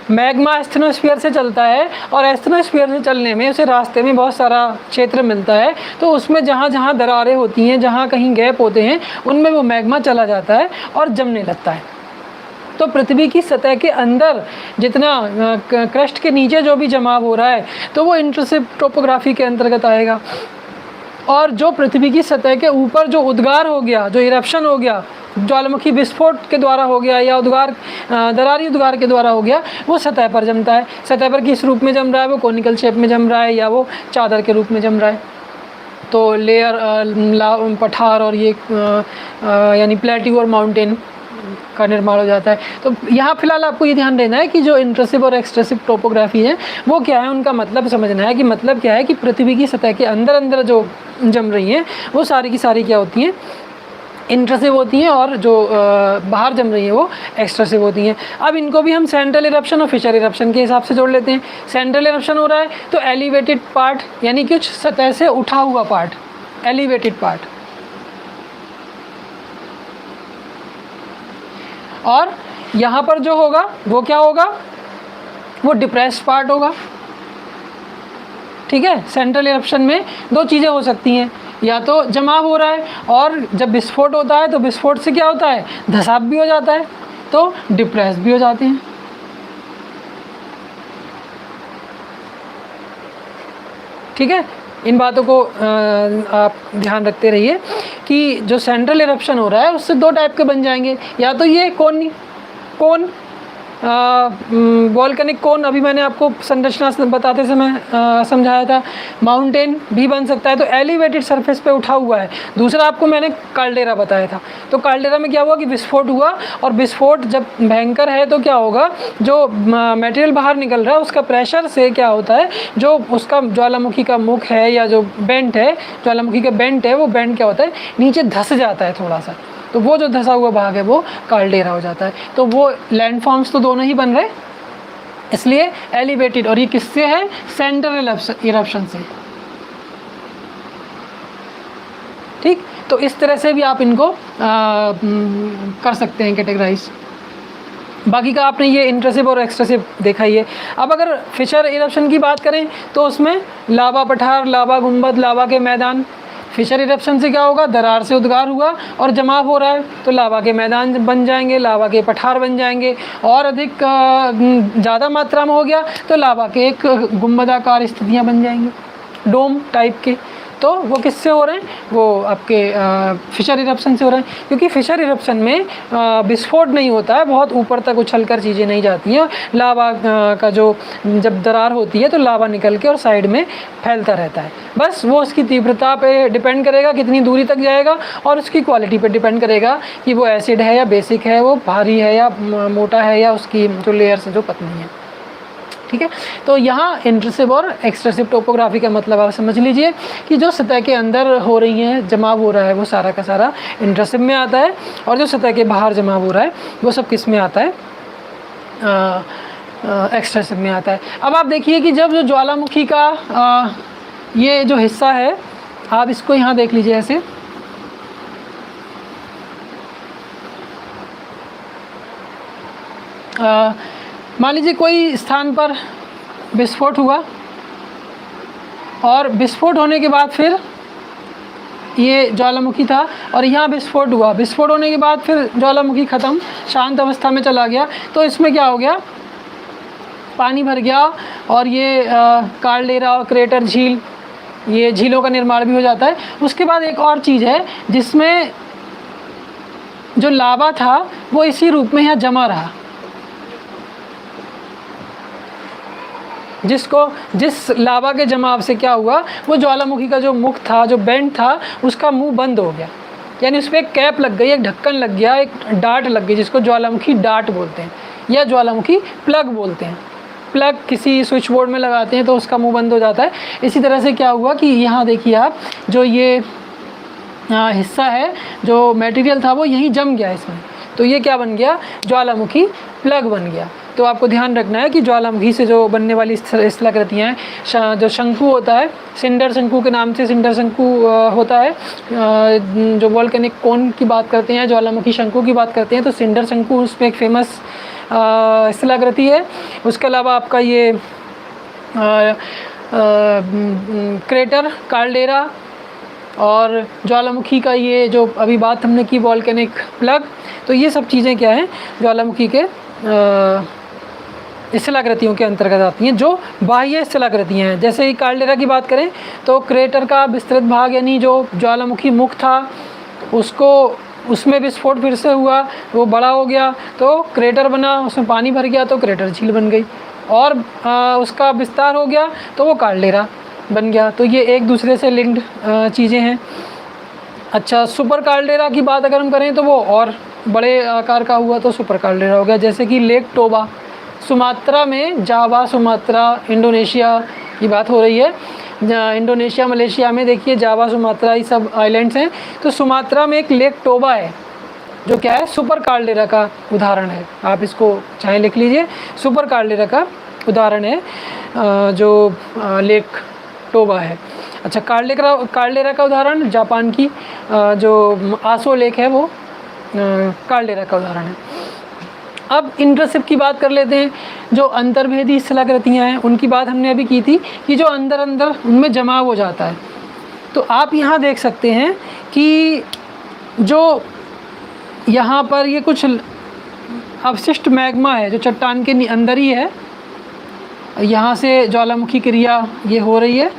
मैग्मा एस्थेनोस्फीयर से चलता है, और एस्थेनोस्फीयर से चलने में उसे रास्ते में बहुत सारा क्षेत्र मिलता है। तो उसमें जहाँ जहाँ दरारें होती हैं, जहाँ कहीं गैप होते हैं, उनमें वो मैग्मा चला जाता है और जमने लगता है। तो पृथ्वी की सतह के अंदर जितना क्रस्ट के नीचे जो भी जमाव हो रहा है, तो वो इंट्रूसिव टोपोग्राफी के अंतर्गत आएगा। और जो पृथ्वी की सतह के ऊपर जो उद्गार हो गया, जो इरप्शन हो गया, ज्वालामुखी विस्फोट के द्वारा हो गया या उद्गार दरारी उद्गार के द्वारा हो गया, वो सतह पर जमता है। सतह पर किस रूप में जम रहा है? वो कोनिकल शेप में जम रहा है या वो चादर के रूप में जम रहा है। तो लेयर, पठार और ये यानी प्लेट्यू और माउंटेन का निर्माण हो जाता है। तो यहाँ फिलहाल आपको ये ध्यान देना है कि जो इंट्रूसिव और एक्सट्रूसिव टोपोग्राफी है वो क्या है, उनका मतलब समझना है कि मतलब क्या है कि पृथ्वी की सतह के अंदर अंदर जो जम रही हैं वो सारी की सारी क्या होती हैं? इंट्रूसिव होती हैं, और जो बाहर जम रही है वो एक्सट्रूसिव होती हैं। अब इनको भी हम सेंट्रल इरप्शन और फिशर इरप्शन के हिसाब से जोड़ लेते हैं। सेंट्रल इरप्शन हो रहा है तो एलिवेटेड पार्ट, यानी कुछ सतह से उठा हुआ पार्ट, एलिवेटेड पार्ट। और यहाँ पर जो होगा वो क्या होगा? वो डिप्रेस्ड पार्ट होगा। ठीक है, सेंट्रल इरप्शन में दो चीज़ें हो सकती हैं, या तो जमाव हो रहा है, और जब विस्फोट होता है तो विस्फोट से क्या होता है? धसाव भी हो जाता है, तो डिप्रेस भी हो जाते हैं। ठीक है, इन बातों को आप ध्यान रखते रहिए कि जो सेंट्रल इरप्शन हो रहा है उससे दो टाइप के बन जाएंगे, या तो ये कोन वॉल्केनिक कोन, अभी मैंने आपको संरचना बताते समय समझाया था। माउंटेन भी बन सकता है, तो एलिवेटेड सरफेस पे उठा हुआ है। दूसरा आपको मैंने काल्डेरा बताया था। तो काल्डेरा में क्या हुआ कि विस्फोट हुआ, और विस्फोट जब भयंकर है तो क्या होगा? जो मटेरियल बाहर निकल रहा है उसका प्रेशर से क्या होता है, जो उसका ज्वालामुखी का मुख है या जो बेंट है, ज्वालामुखी का बेंट है, वो बेंट क्या होता है? नीचे धस जाता है थोड़ा सा, तो वो जो धसा हुआ भाग है वो काल्डेरा हो जाता है। तो वो लैंडफॉर्म्स तो दोनों ही बन रहे, इसलिए एलिवेटेड। और ये किससे है? सेंट्रल इरप्शन से। ठीक, तो इस तरह से भी आप इनको कर सकते हैं कैटेगराइज। बाकी का आपने ये इंट्रूसिव और एक्सट्रूसिव देखा ही है। अब अगर फिशर इरप्शन की बात करें तो उसमें लावा पठार, लावा गुंबद, लावा के मैदान, फिशर इरप्शन से क्या होगा, दरार से उद्गार हुआ और जमाव हो रहा है तो लावा के मैदान बन जाएंगे, लावा के पठार बन जाएंगे, और अधिक ज़्यादा मात्रा में हो गया तो लावा के एक गुंबदाकार स्थितियाँ बन जाएंगी, डोम टाइप के। तो वो किससे हो रहे हैं, वो आपके फिशर इरप्शन से हो रहे हैं, क्योंकि फिशर इरप्शन में विस्फोट नहीं होता है, बहुत ऊपर तक उछल कर चीज़ें नहीं जाती हैं। लावा का जो जब दरार होती है तो लावा निकल के और साइड में फैलता रहता है। बस वो उसकी तीव्रता पे डिपेंड करेगा कितनी दूरी तक जाएगा, और उसकी क्वालिटी पे डिपेंड करेगा कि वो एसिड है या बेसिक है, वो भारी है या मोटा है, या उसकी जो लेयर्स है जो पतली है। ठीक है, तो यहाँ इंट्रूसिव और एक्सट्रूसिव टोपोग्राफी का मतलब आप समझ लीजिए कि जो सतह के अंदर हो रही है, जमाव हो रहा है, वो सारा का सारा इंट्रूसिव में आता है, और जो सतह के बाहर जमाव हो रहा है वो सब किस में आता है, एक्सट्रूसिव में आता है। अब आप देखिए कि जब जो ज्वालामुखी का ये जो हिस्सा है, आप इसको यहाँ देख लीजिए ऐसे, मान लीजिए कोई स्थान पर विस्फोट हुआ, और विस्फोट होने के बाद फिर ये ज्वालामुखी था और यहाँ विस्फोट हुआ, विस्फोट होने के बाद फिर ज्वालामुखी ख़त्म, शांत अवस्था में चला गया, तो इसमें क्या हो गया, पानी भर गया, और ये काल्डेरा और क्रेटर झील, ये झीलों का निर्माण भी हो जाता है। उसके बाद एक और चीज़ है जिसमें जो लावा था वो इसी रूप में यहाँ जमा रहा, जिस लावा के जमाव से क्या हुआ, वो ज्वालामुखी का जो मुख था, जो बेंड था, उसका मुंह बंद हो गया, यानी उस पर एक कैप लग गई, एक ढक्कन लग गया, एक डाट लग गई, जिसको ज्वालामुखी डाट बोलते हैं या ज्वालामुखी प्लग बोलते हैं। प्लग किसी स्विच बोर्ड में लगाते हैं तो उसका मुंह बंद हो जाता है। इसी तरह से क्या हुआ कि यहाँ देखिए आप, जो ये हिस्सा है, जो मटेरियल था, वो यहीं जम गया इसमें, तो ये क्या बन गया, ज्वालामुखी प्लग बन गया। तो आपको ध्यान रखना है कि ज्वालामुखी से जो बनने वाली स्थलाकृतियाँ हैं, जो शंकु होता है, सिंडर शंकु के नाम से सिंडर शंकु होता है, जो वोल्केनिक कोन की बात करते हैं, ज्वालामुखी शंकु की बात करते हैं, तो सिंडर शंकु उसमें एक फेमस स्थलाकृति है। उसके अलावा आपका ये क्रेटर, काल्डेरा, और ज्वालामुखी का ये जो अभी बात हमने की वोल्केनिक प्लग, तो ये सब चीज़ें क्या हैं, ज्वालामुखी के स्थलाकृतियों के अंतर्गत आती हैं, जो बाह्य स्थलाकृतियाँ हैं। जैसे ही काल्डेरा की बात करें तो क्रेटर का विस्तृत भाग, यानी जो ज्वालामुखी मुख था, उसमें विस्फोट फिर से हुआ, वो बड़ा हो गया तो क्रेटर बना, उसमें पानी भर गया तो क्रेटर झील बन गई, और उसका विस्तार हो गया तो वो काल्डेरा बन गया। तो ये एक दूसरे से लिंक्ड चीज़ें हैं। अच्छा, सुपर काल्डेरा की बात अगर हम करें तो वो और बड़े आकार का हुआ तो सुपर काल्डेरा हो गया। जैसे कि लेक टोबा सुमात्रा में, जावा सुमात्रा इंडोनेशिया की बात हो रही है, इंडोनेशिया मलेशिया में देखिए जावा सुमात्रा ये सब आइलैंड्स हैं, तो सुमात्रा में एक लेक टोबा है जो क्या है, सुपर काल्डेरा का उदाहरण है। आप इसको चाहे लिख लीजिए, सुपर काल्डेरा का उदाहरण है जो लेक टोबा है। अच्छा, काल्डेरा का उदाहरण जापान की जो आसो लेक है वो काल्डेरा का उदाहरण है। अब इंट्रूसिव की बात कर लेते हैं। जो अंतर्भेदी स्थलाकृतियाँ हैं उनकी बात हमने अभी की थी कि जो अंदर अंदर उनमें जमाव हो जाता है। तो आप यहाँ देख सकते हैं कि जो यहाँ पर ये कुछ अवशिष्ट मैग्मा है जो चट्टान के अंदर ही है, यहाँ से ज्वालामुखी क्रिया ये हो रही है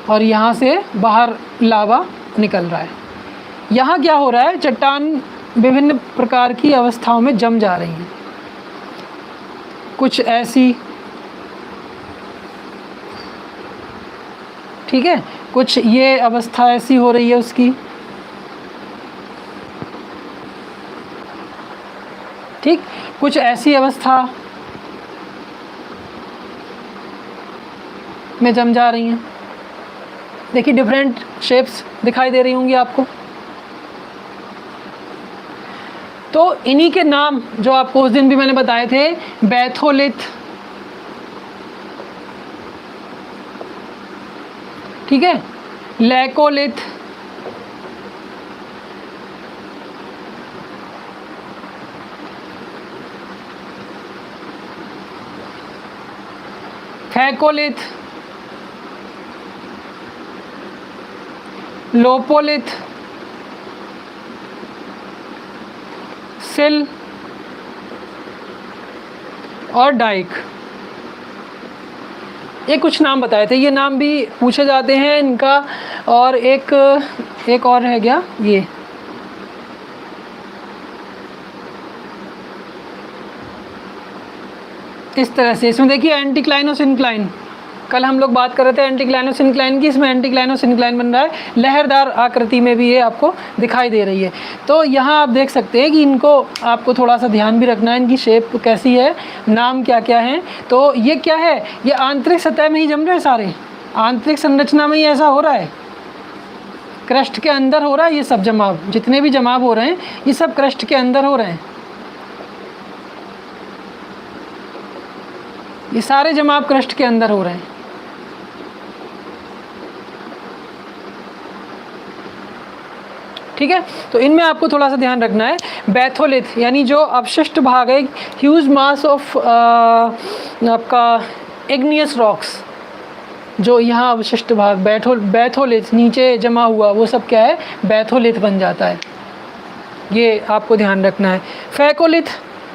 और यहाँ से बाहर लावा निकल रहा है। यहाँ क्या हो रहा है, चट्टान विभिन्न प्रकार की अवस्थाओं में जम जा रही हैं। कुछ ऐसी, ठीक है, कुछ ये अवस्था ऐसी हो रही है उसकी, ठीक, कुछ ऐसी अवस्था में जम जा रही हैं। देखिए डिफरेंट शेप्स दिखाई दे रही होंगी आपको। तो इन्हीं के नाम जो आपको उस दिन भी मैंने बताए थे, बैथोलिथ, ठीक है, लैकोलिथ, फैकोलिथ, लोपोलिथ, सिल और डाइक। ये कुछ नाम बताए थे, ये नाम भी पूछे जाते हैं इनका। और एक और रह गया ये, इस तरह से। इसमें देखिए एंटीक्लाइन और सिंक्लाइन, कल हम लोग बात कर रहे थे एंटीक्लाइन और सिंक्लाइन की, इसमें एंटीक्लाइन और सिंक्लाइन बन रहा है, लहरदार आकृति में भी ये आपको दिखाई दे रही है। तो यहाँ आप देख सकते हैं कि इनको आपको थोड़ा सा ध्यान भी रखना है, इनकी शेप कैसी है, नाम क्या क्या हैं। तो ये क्या है, ये आंतरिक सतह में ही जम रहे हैं सारे, आंतरिक संरचना में ही ऐसा हो रहा है, क्रस्ट के अंदर हो रहा है ये सब जमाव, जितने भी जमाव हो रहे हैं ये सब क्रस्ट के अंदर हो रहे हैं, ये सारे जमाव क्रस्ट के अंदर हो रहे हैं। ठीक है, तो इनमें आपको थोड़ा सा ध्यान रखना है। बैथोलिथ यानी जो अवशिष्ट भाग है, ह्यूज मास ऑफ आपका इग्नियस रॉक्स, जो यहाँ अवशिष्ट भाग बैथोलिथ नीचे जमा हुआ, वो सब क्या है, बैथोलिथ बन जाता है, ये आपको ध्यान रखना है। फैकोलिथ,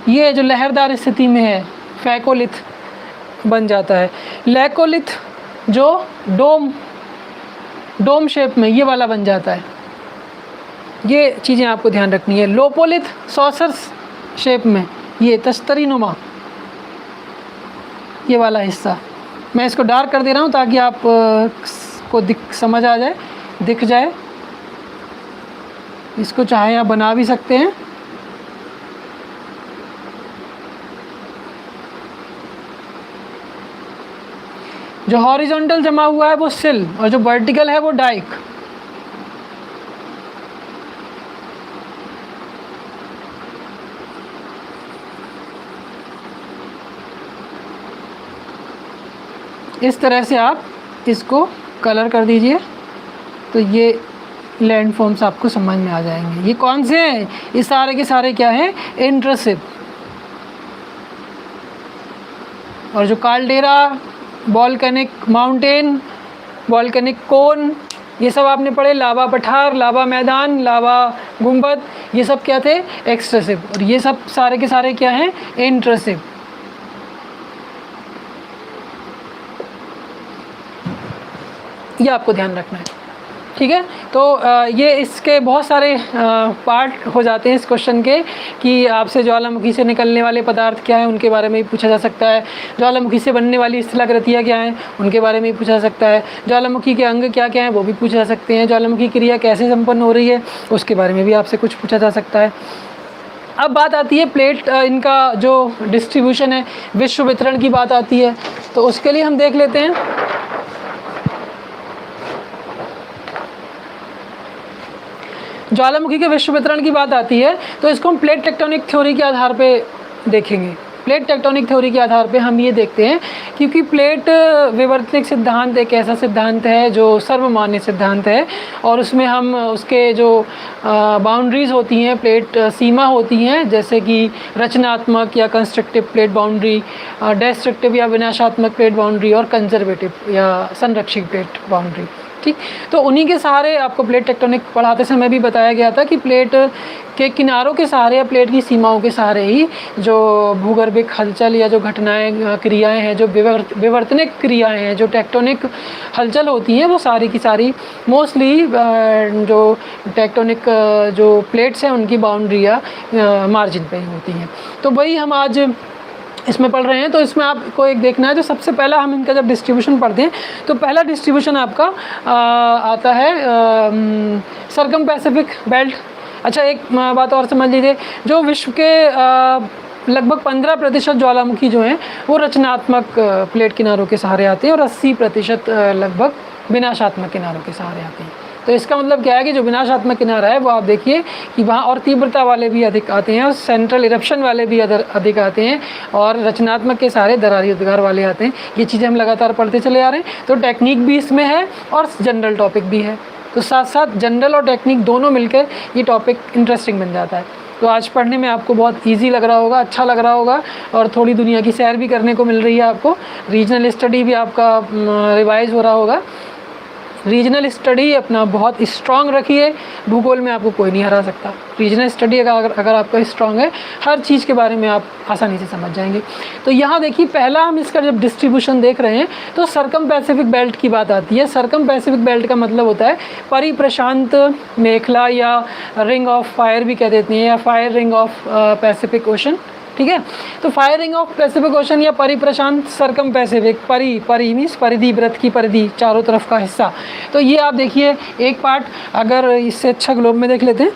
ये जो लहरदार स्थिति में है, फैकोलिथ बन जाता है। लैकोलिथ जो डोम शेप में, ये वाला बन जाता है, ये चीज़ें आपको ध्यान रखनी है। लोपोलिथ सॉसर शेप में, ये तस्तरी नुमा, ये वाला हिस्सा, मैं इसको डार्क कर दे रहा हूँ ताकि आप को समझ आ जाए, दिख जाए। इसको चाहे आप बना भी सकते हैं। जो हॉरिजॉन्टल जमा हुआ है वो सिल, और जो वर्टिकल है वो डाइक। इस तरह से आप इसको कलर कर दीजिए, तो ये लैंड फॉर्म्स आपको समझ में आ जाएंगे। ये कौन से हैं, ये सारे के सारे क्या हैं, इंट्रसिव। और जो काल्डेरा, वॉल्केनिक माउंटेन, वॉल्केनिक कोन, ये सब आपने पढ़े, लावा पठार, लावा मैदान, लावा गुंबद, ये सब क्या थे, एक्सट्रेसिव। और ये सब सारे के सारे क्या हैं, इंट्रसिव। ये आपको ध्यान रखना है। ठीक है, तो ये इसके बहुत सारे पार्ट हो जाते हैं इस क्वेश्चन के, कि आपसे ज्वालामुखी से निकलने वाले पदार्थ क्या हैं उनके बारे में भी पूछा जा सकता है, ज्वालामुखी से बनने वाली स्थलाकृतियाँ क्या हैं उनके बारे में भी पूछा जा सकता है, ज्वालामुखी के अंग क्या क्या हैं वो भी पूछे जा सकते हैं, ज्वालामुखी क्रिया कैसे संपन्न हो रही है उसके बारे में भी आपसे कुछ पूछा जा सकता है। अब बात आती है प्लेट, इनका जो डिस्ट्रीब्यूशन है, विश्व वितरण की बात आती है, तो उसके लिए हम देख लेते हैं। ज्वालामुखी के विश्व वितरण की बात आती है तो इसको हम प्लेट टेक्टोनिक थ्योरी के आधार पे देखेंगे। प्लेट टेक्टोनिक थ्योरी के आधार पे हम ये देखते हैं, क्योंकि प्लेट विवर्तनिक सिद्धांत एक ऐसा सिद्धांत है जो सर्वमान्य सिद्धांत है, और उसमें हम उसके जो बाउंड्रीज़ होती हैं, प्लेट सीमा होती हैं, जैसे कि रचनात्मक या कंस्ट्रक्टिव प्लेट बाउंड्री, डिस्ट्रक्टिव या विनाशात्मक प्लेट बाउंड्री, और कंजर्वेटिव या संरक्षित प्लेट बाउंड्री। ठीक, तो उन्हीं के सहारे आपको प्लेट टेक्टोनिक पढ़ाते समय भी बताया गया था कि प्लेट के किनारों के सहारे या प्लेट की सीमाओं के सहारे ही जो भूगर्भिक हलचल या जो घटनाएं, क्रियाएं हैं, जो विवर्तनिक क्रियाएं हैं, जो टेक्टोनिक हलचल होती हैं, वो सारी की सारी मोस्टली जो टेक्टोनिक जो प्लेट्स हैं उनकी बाउंड्री या मार्जिन पे ही होती हैं। तो वही हम आज इसमें पढ़ रहे हैं। तो इसमें आपको एक देखना है, जो सबसे पहला हम इनका जब डिस्ट्रीब्यूशन पढ़ते हैं तो पहला डिस्ट्रीब्यूशन आपका आता है सरकम पैसिफिक बेल्ट। अच्छा, एक बात और समझ लीजिए, जो विश्व के लगभग 15% ज्वालामुखी जो हैं वो रचनात्मक प्लेट किनारों के सहारे आते हैं, और 80% लगभग विनाशात्मक किनारों के सहारे आते हैं। तो इसका मतलब क्या है कि जो विनाशात्मक किनारा है वो आप देखिए कि वहाँ और तीव्रता वाले भी अधिक आते हैं, और सेंट्रल इरप्शन वाले भी अधिक आते हैं, और रचनात्मक के सारे दरारी उद्गार वाले आते हैं। ये चीज़ें हम लगातार पढ़ते चले आ रहे हैं। तो टेक्निक भी इसमें है और जनरल टॉपिक भी है, तो साथ साथ जनरल और टेक्निक दोनों मिलकर ये टॉपिक इंटरेस्टिंग बन जाता है। तो आज पढ़ने में आपको बहुत ईजी लग रहा होगा, अच्छा लग रहा होगा, और थोड़ी दुनिया की सैर भी करने को मिल रही है आपको, रीजनल स्टडी भी आपका रिवाइज हो रहा होगा। रीजनल स्टडी अपना बहुत स्ट्रांग रखिए, भूगोल में आपको कोई नहीं हरा सकता। रीजनल स्टडी अगर आपका स्ट्रांग है, हर चीज़ के बारे में आप आसानी से समझ जाएंगे। तो यहाँ देखिए, पहला हम इसका जब डिस्ट्रीब्यूशन देख रहे हैं तो सरकम पैसिफिक बेल्ट की बात आती है। सरकम पैसिफिक बेल्ट का मतलब होता है परिप्रशांत मेखला, या रिंग ऑफ फायर भी कह देते हैं, या fire ring of Pacific ocean. ठीक है, तो fire ring of Pacific ocean या परिप्रशांत सरकम पैसिफिक, परी मीन्स परिधि, व्रत की परिधि, चारों तरफ का हिस्सा। तो ये आप देखिए एक पार्ट, अगर इससे अच्छा ग्लोब में देख लेते हैं।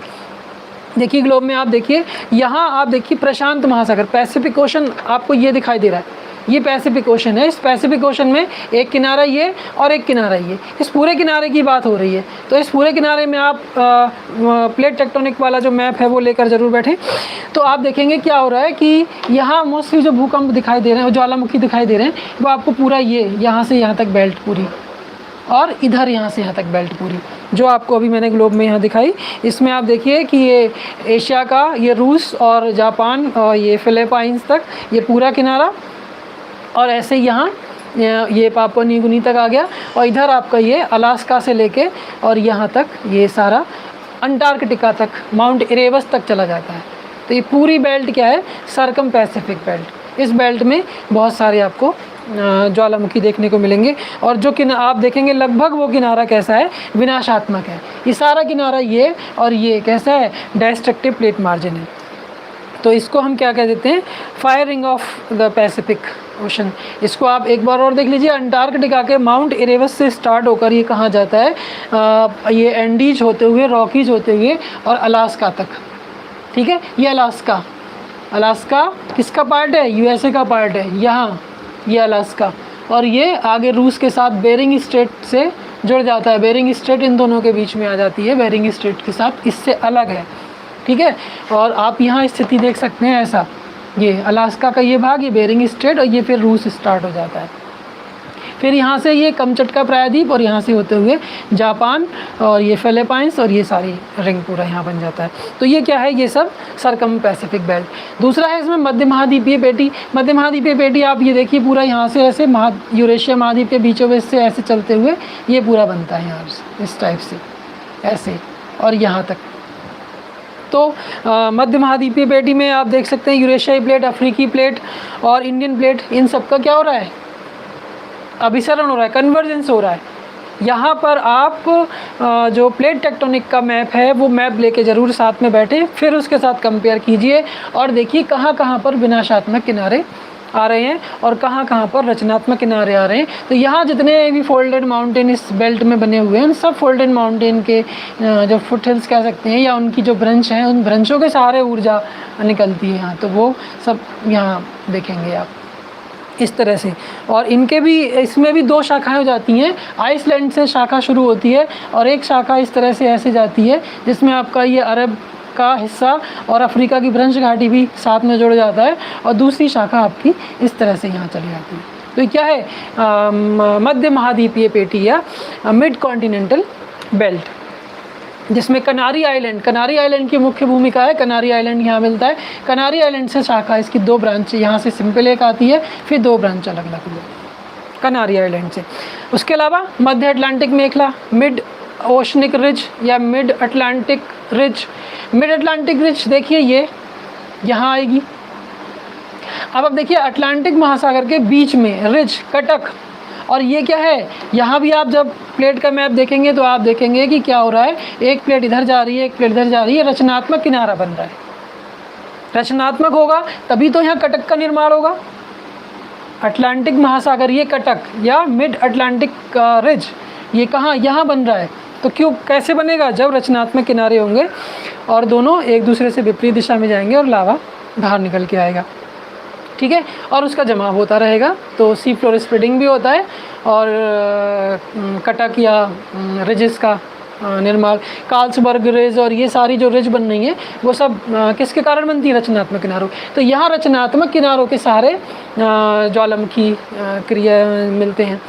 देखिए ग्लोब में आप देखिए, यहाँ आप देखिए प्रशांत महासागर, पैसिफिक ओशन आपको ये दिखाई दे रहा है, ये पैसिफिक ओशन है। इस पैसिफिक ओशन में एक किनारा ये और एक किनारा ये, इस पूरे किनारे की बात हो रही है। तो इस पूरे किनारे में आप प्लेट टेक्टोनिक वाला जो मैप है वो लेकर ज़रूर बैठें। तो आप देखेंगे क्या हो रहा है कि यहाँ मोस्टली जो भूकंप दिखाई दे रहे हैं, ज्वालामुखी दिखाई दे रहे हैं, वो आपको पूरा ये यहाँ से यहाँ तक बेल्ट पूरी, और इधर यहाँ से यहाँ तक बेल्ट पूरी, जो आपको अभी मैंने ग्लोब में यहाँ दिखाई। इसमें आप देखिए कि ये एशिया का, ये रूस और जापान और ये फिलीपाइंस तक ये पूरा किनारा, और ऐसे यहाँ ये पापुआ न्यू गिनी तक आ गया, और इधर आपका ये अलास्का से लेके और यहाँ तक ये सारा अंटार्कटिका तक, माउंट इरेबस तक चला जाता है। तो ये पूरी बेल्ट क्या है, सरकम पैसिफिक बेल्ट। इस बेल्ट में बहुत सारे आपको ज्वालामुखी देखने को मिलेंगे, और जो आप देखेंगे लगभग वो किनारा कैसा है, विनाशात्मक है। ये सारा किनारा ये और ये कैसा है, डिस्ट्रक्टिव प्लेट मार्जिन है। तो इसको हम क्या कह देते हैं, fire ring of the Pacific ocean. इसको आप एक बार और देख लीजिए, अंटार्कटिका के माउंट इरेबस से स्टार्ट होकर ये कहाँ जाता है, ये एंडीज होते हुए, रॉकीज होते हुए और अलास्का तक। ठीक है, ये अलास्का किसका पार्ट है, यूएसए का पार्ट है, यहाँ ये अलास्का, और ये आगे रूस के साथ बेरिंग स्ट्रेट से जुड़ जाता है। बेरिंग स्ट्रेट इन दोनों के बीच में आ जाती है, बेरिंग स्ट्रेट के साथ इससे अलग है। ठीक है, और आप यहाँ स्थिति देख सकते हैं ऐसा, ये अलास्का का ये भाग, ये बेरिंग स्ट्रेट, और ये फिर रूस स्टार्ट हो जाता है। फिर यहाँ से ये कमचटका प्रायद्वीप, और यहाँ से होते हुए जापान, और ये फिलीपाइंस, और ये सारी रिंग पूरा यहाँ बन जाता है। तो ये क्या है, ये सब सरकम पैसिफिक बेल्ट। दूसरा है इसमें मध्य महाद्वीपीय पेटी। मध्य महाद्वीपीय पेटी आप ये देखिए पूरा यहाँ से ऐसे यूरेशिया महाद्वीप के बीचों बीच से ऐसे चलते हुए ये पूरा बनता है यहाँ से, इस टाइप से ऐसे, और यहाँ तक। तो मध्य महाद्वीपीय पेटी में आप देख सकते हैं यूरेशियाई प्लेट, अफ्रीकी प्लेट और इंडियन प्लेट, इन सब का क्या हो रहा है, अभिसरण हो रहा है, कन्वर्जेंस हो रहा है। यहाँ पर आप जो प्लेट टेक्टोनिक का मैप है वो मैप लेके ज़रूर साथ में बैठे, फिर उसके साथ कंपेयर कीजिए और देखिए कहाँ कहाँ पर विनाशात्मक किनारे आ रहे हैं और कहाँ कहाँ पर रचनात्मक किनारे आ रहे हैं। तो यहाँ जितने भी फोल्डेड माउंटेन इस बेल्ट में बने हुए हैं, उन सब फोल्डेड माउंटेन के जो फुट हिल्स कह सकते हैं, या उनकी जो ब्रंच हैं, उन ब्रंचों के सहारे ऊर्जा निकलती है यहाँ। तो वो सब यहाँ देखेंगे आप इस तरह से। और इनके भी, इसमें भी दो शाखाएं हो जाती हैं। आइसलैंड से शाखा शुरू होती है और एक शाखा इस तरह से ऐसे जाती है, जिसमें आपका ये अरब का हिस्सा और अफ्रीका की ब्रंश घाटी भी साथ में जुड़ जाता है, और दूसरी शाखा आपकी इस तरह से यहाँ चली जाती है। तो क्या है, मध्य महाद्वीपीय पेटी या मिड कॉन्टिनेंटल बेल्ट, जिसमें कनारी आइलैंड की मुख्य भूमिका है। कनारी आइलैंड यहाँ मिलता है। कनारी आइलैंड से शाखा, इसकी दो ब्रांच, यहाँ से सिंपल एक आती है, फिर दो ब्रांच अलग अलग हुई कनारी आइलैंड से। उसके अलावा मध्य अटलांटिक मेखला, मिड ओशनिक रिज या mid Atlantic ridge. Mid Atlantic ridge देखिए ये यहाँ आएगी। अब देखिए अटलांटिक महासागर के बीच में रिज, कटक, और ये क्या है, यहाँ भी आप जब प्लेट का मैप देखेंगे तो आप देखेंगे कि क्या हो रहा है, एक प्लेट इधर जा रही है, एक प्लेट इधर जा रही है, रचनात्मक किनारा बन रहा है। रचनात्मक होगा तभी तो यहाँ कटक का निर्माण होगा। अटलांटिक महासागर ये कटक या मिड अटलांटिक रिज, ये कहाँ, यहाँ बन रहा है। तो क्यों, कैसे बनेगा, जब रचनात्मक किनारे होंगे और दोनों एक दूसरे से विपरीत दिशा में जाएंगे और लावा बाहर निकल के आएगा। ठीक है, और उसका जमाव होता रहेगा, तो सी फ्लोर स्प्रेडिंग भी होता है, और कटक या रिजेस का निर्माण, कार्ल्सबर्ग रिज और ये सारी जो रिज बन रही हैं वो सब किसके कारण बनती है, रचनात्मक किनारों। तो यहाँ रचनात्मक किनारों के सहारे ज्वालामुखी क्रिया मिलते हैं।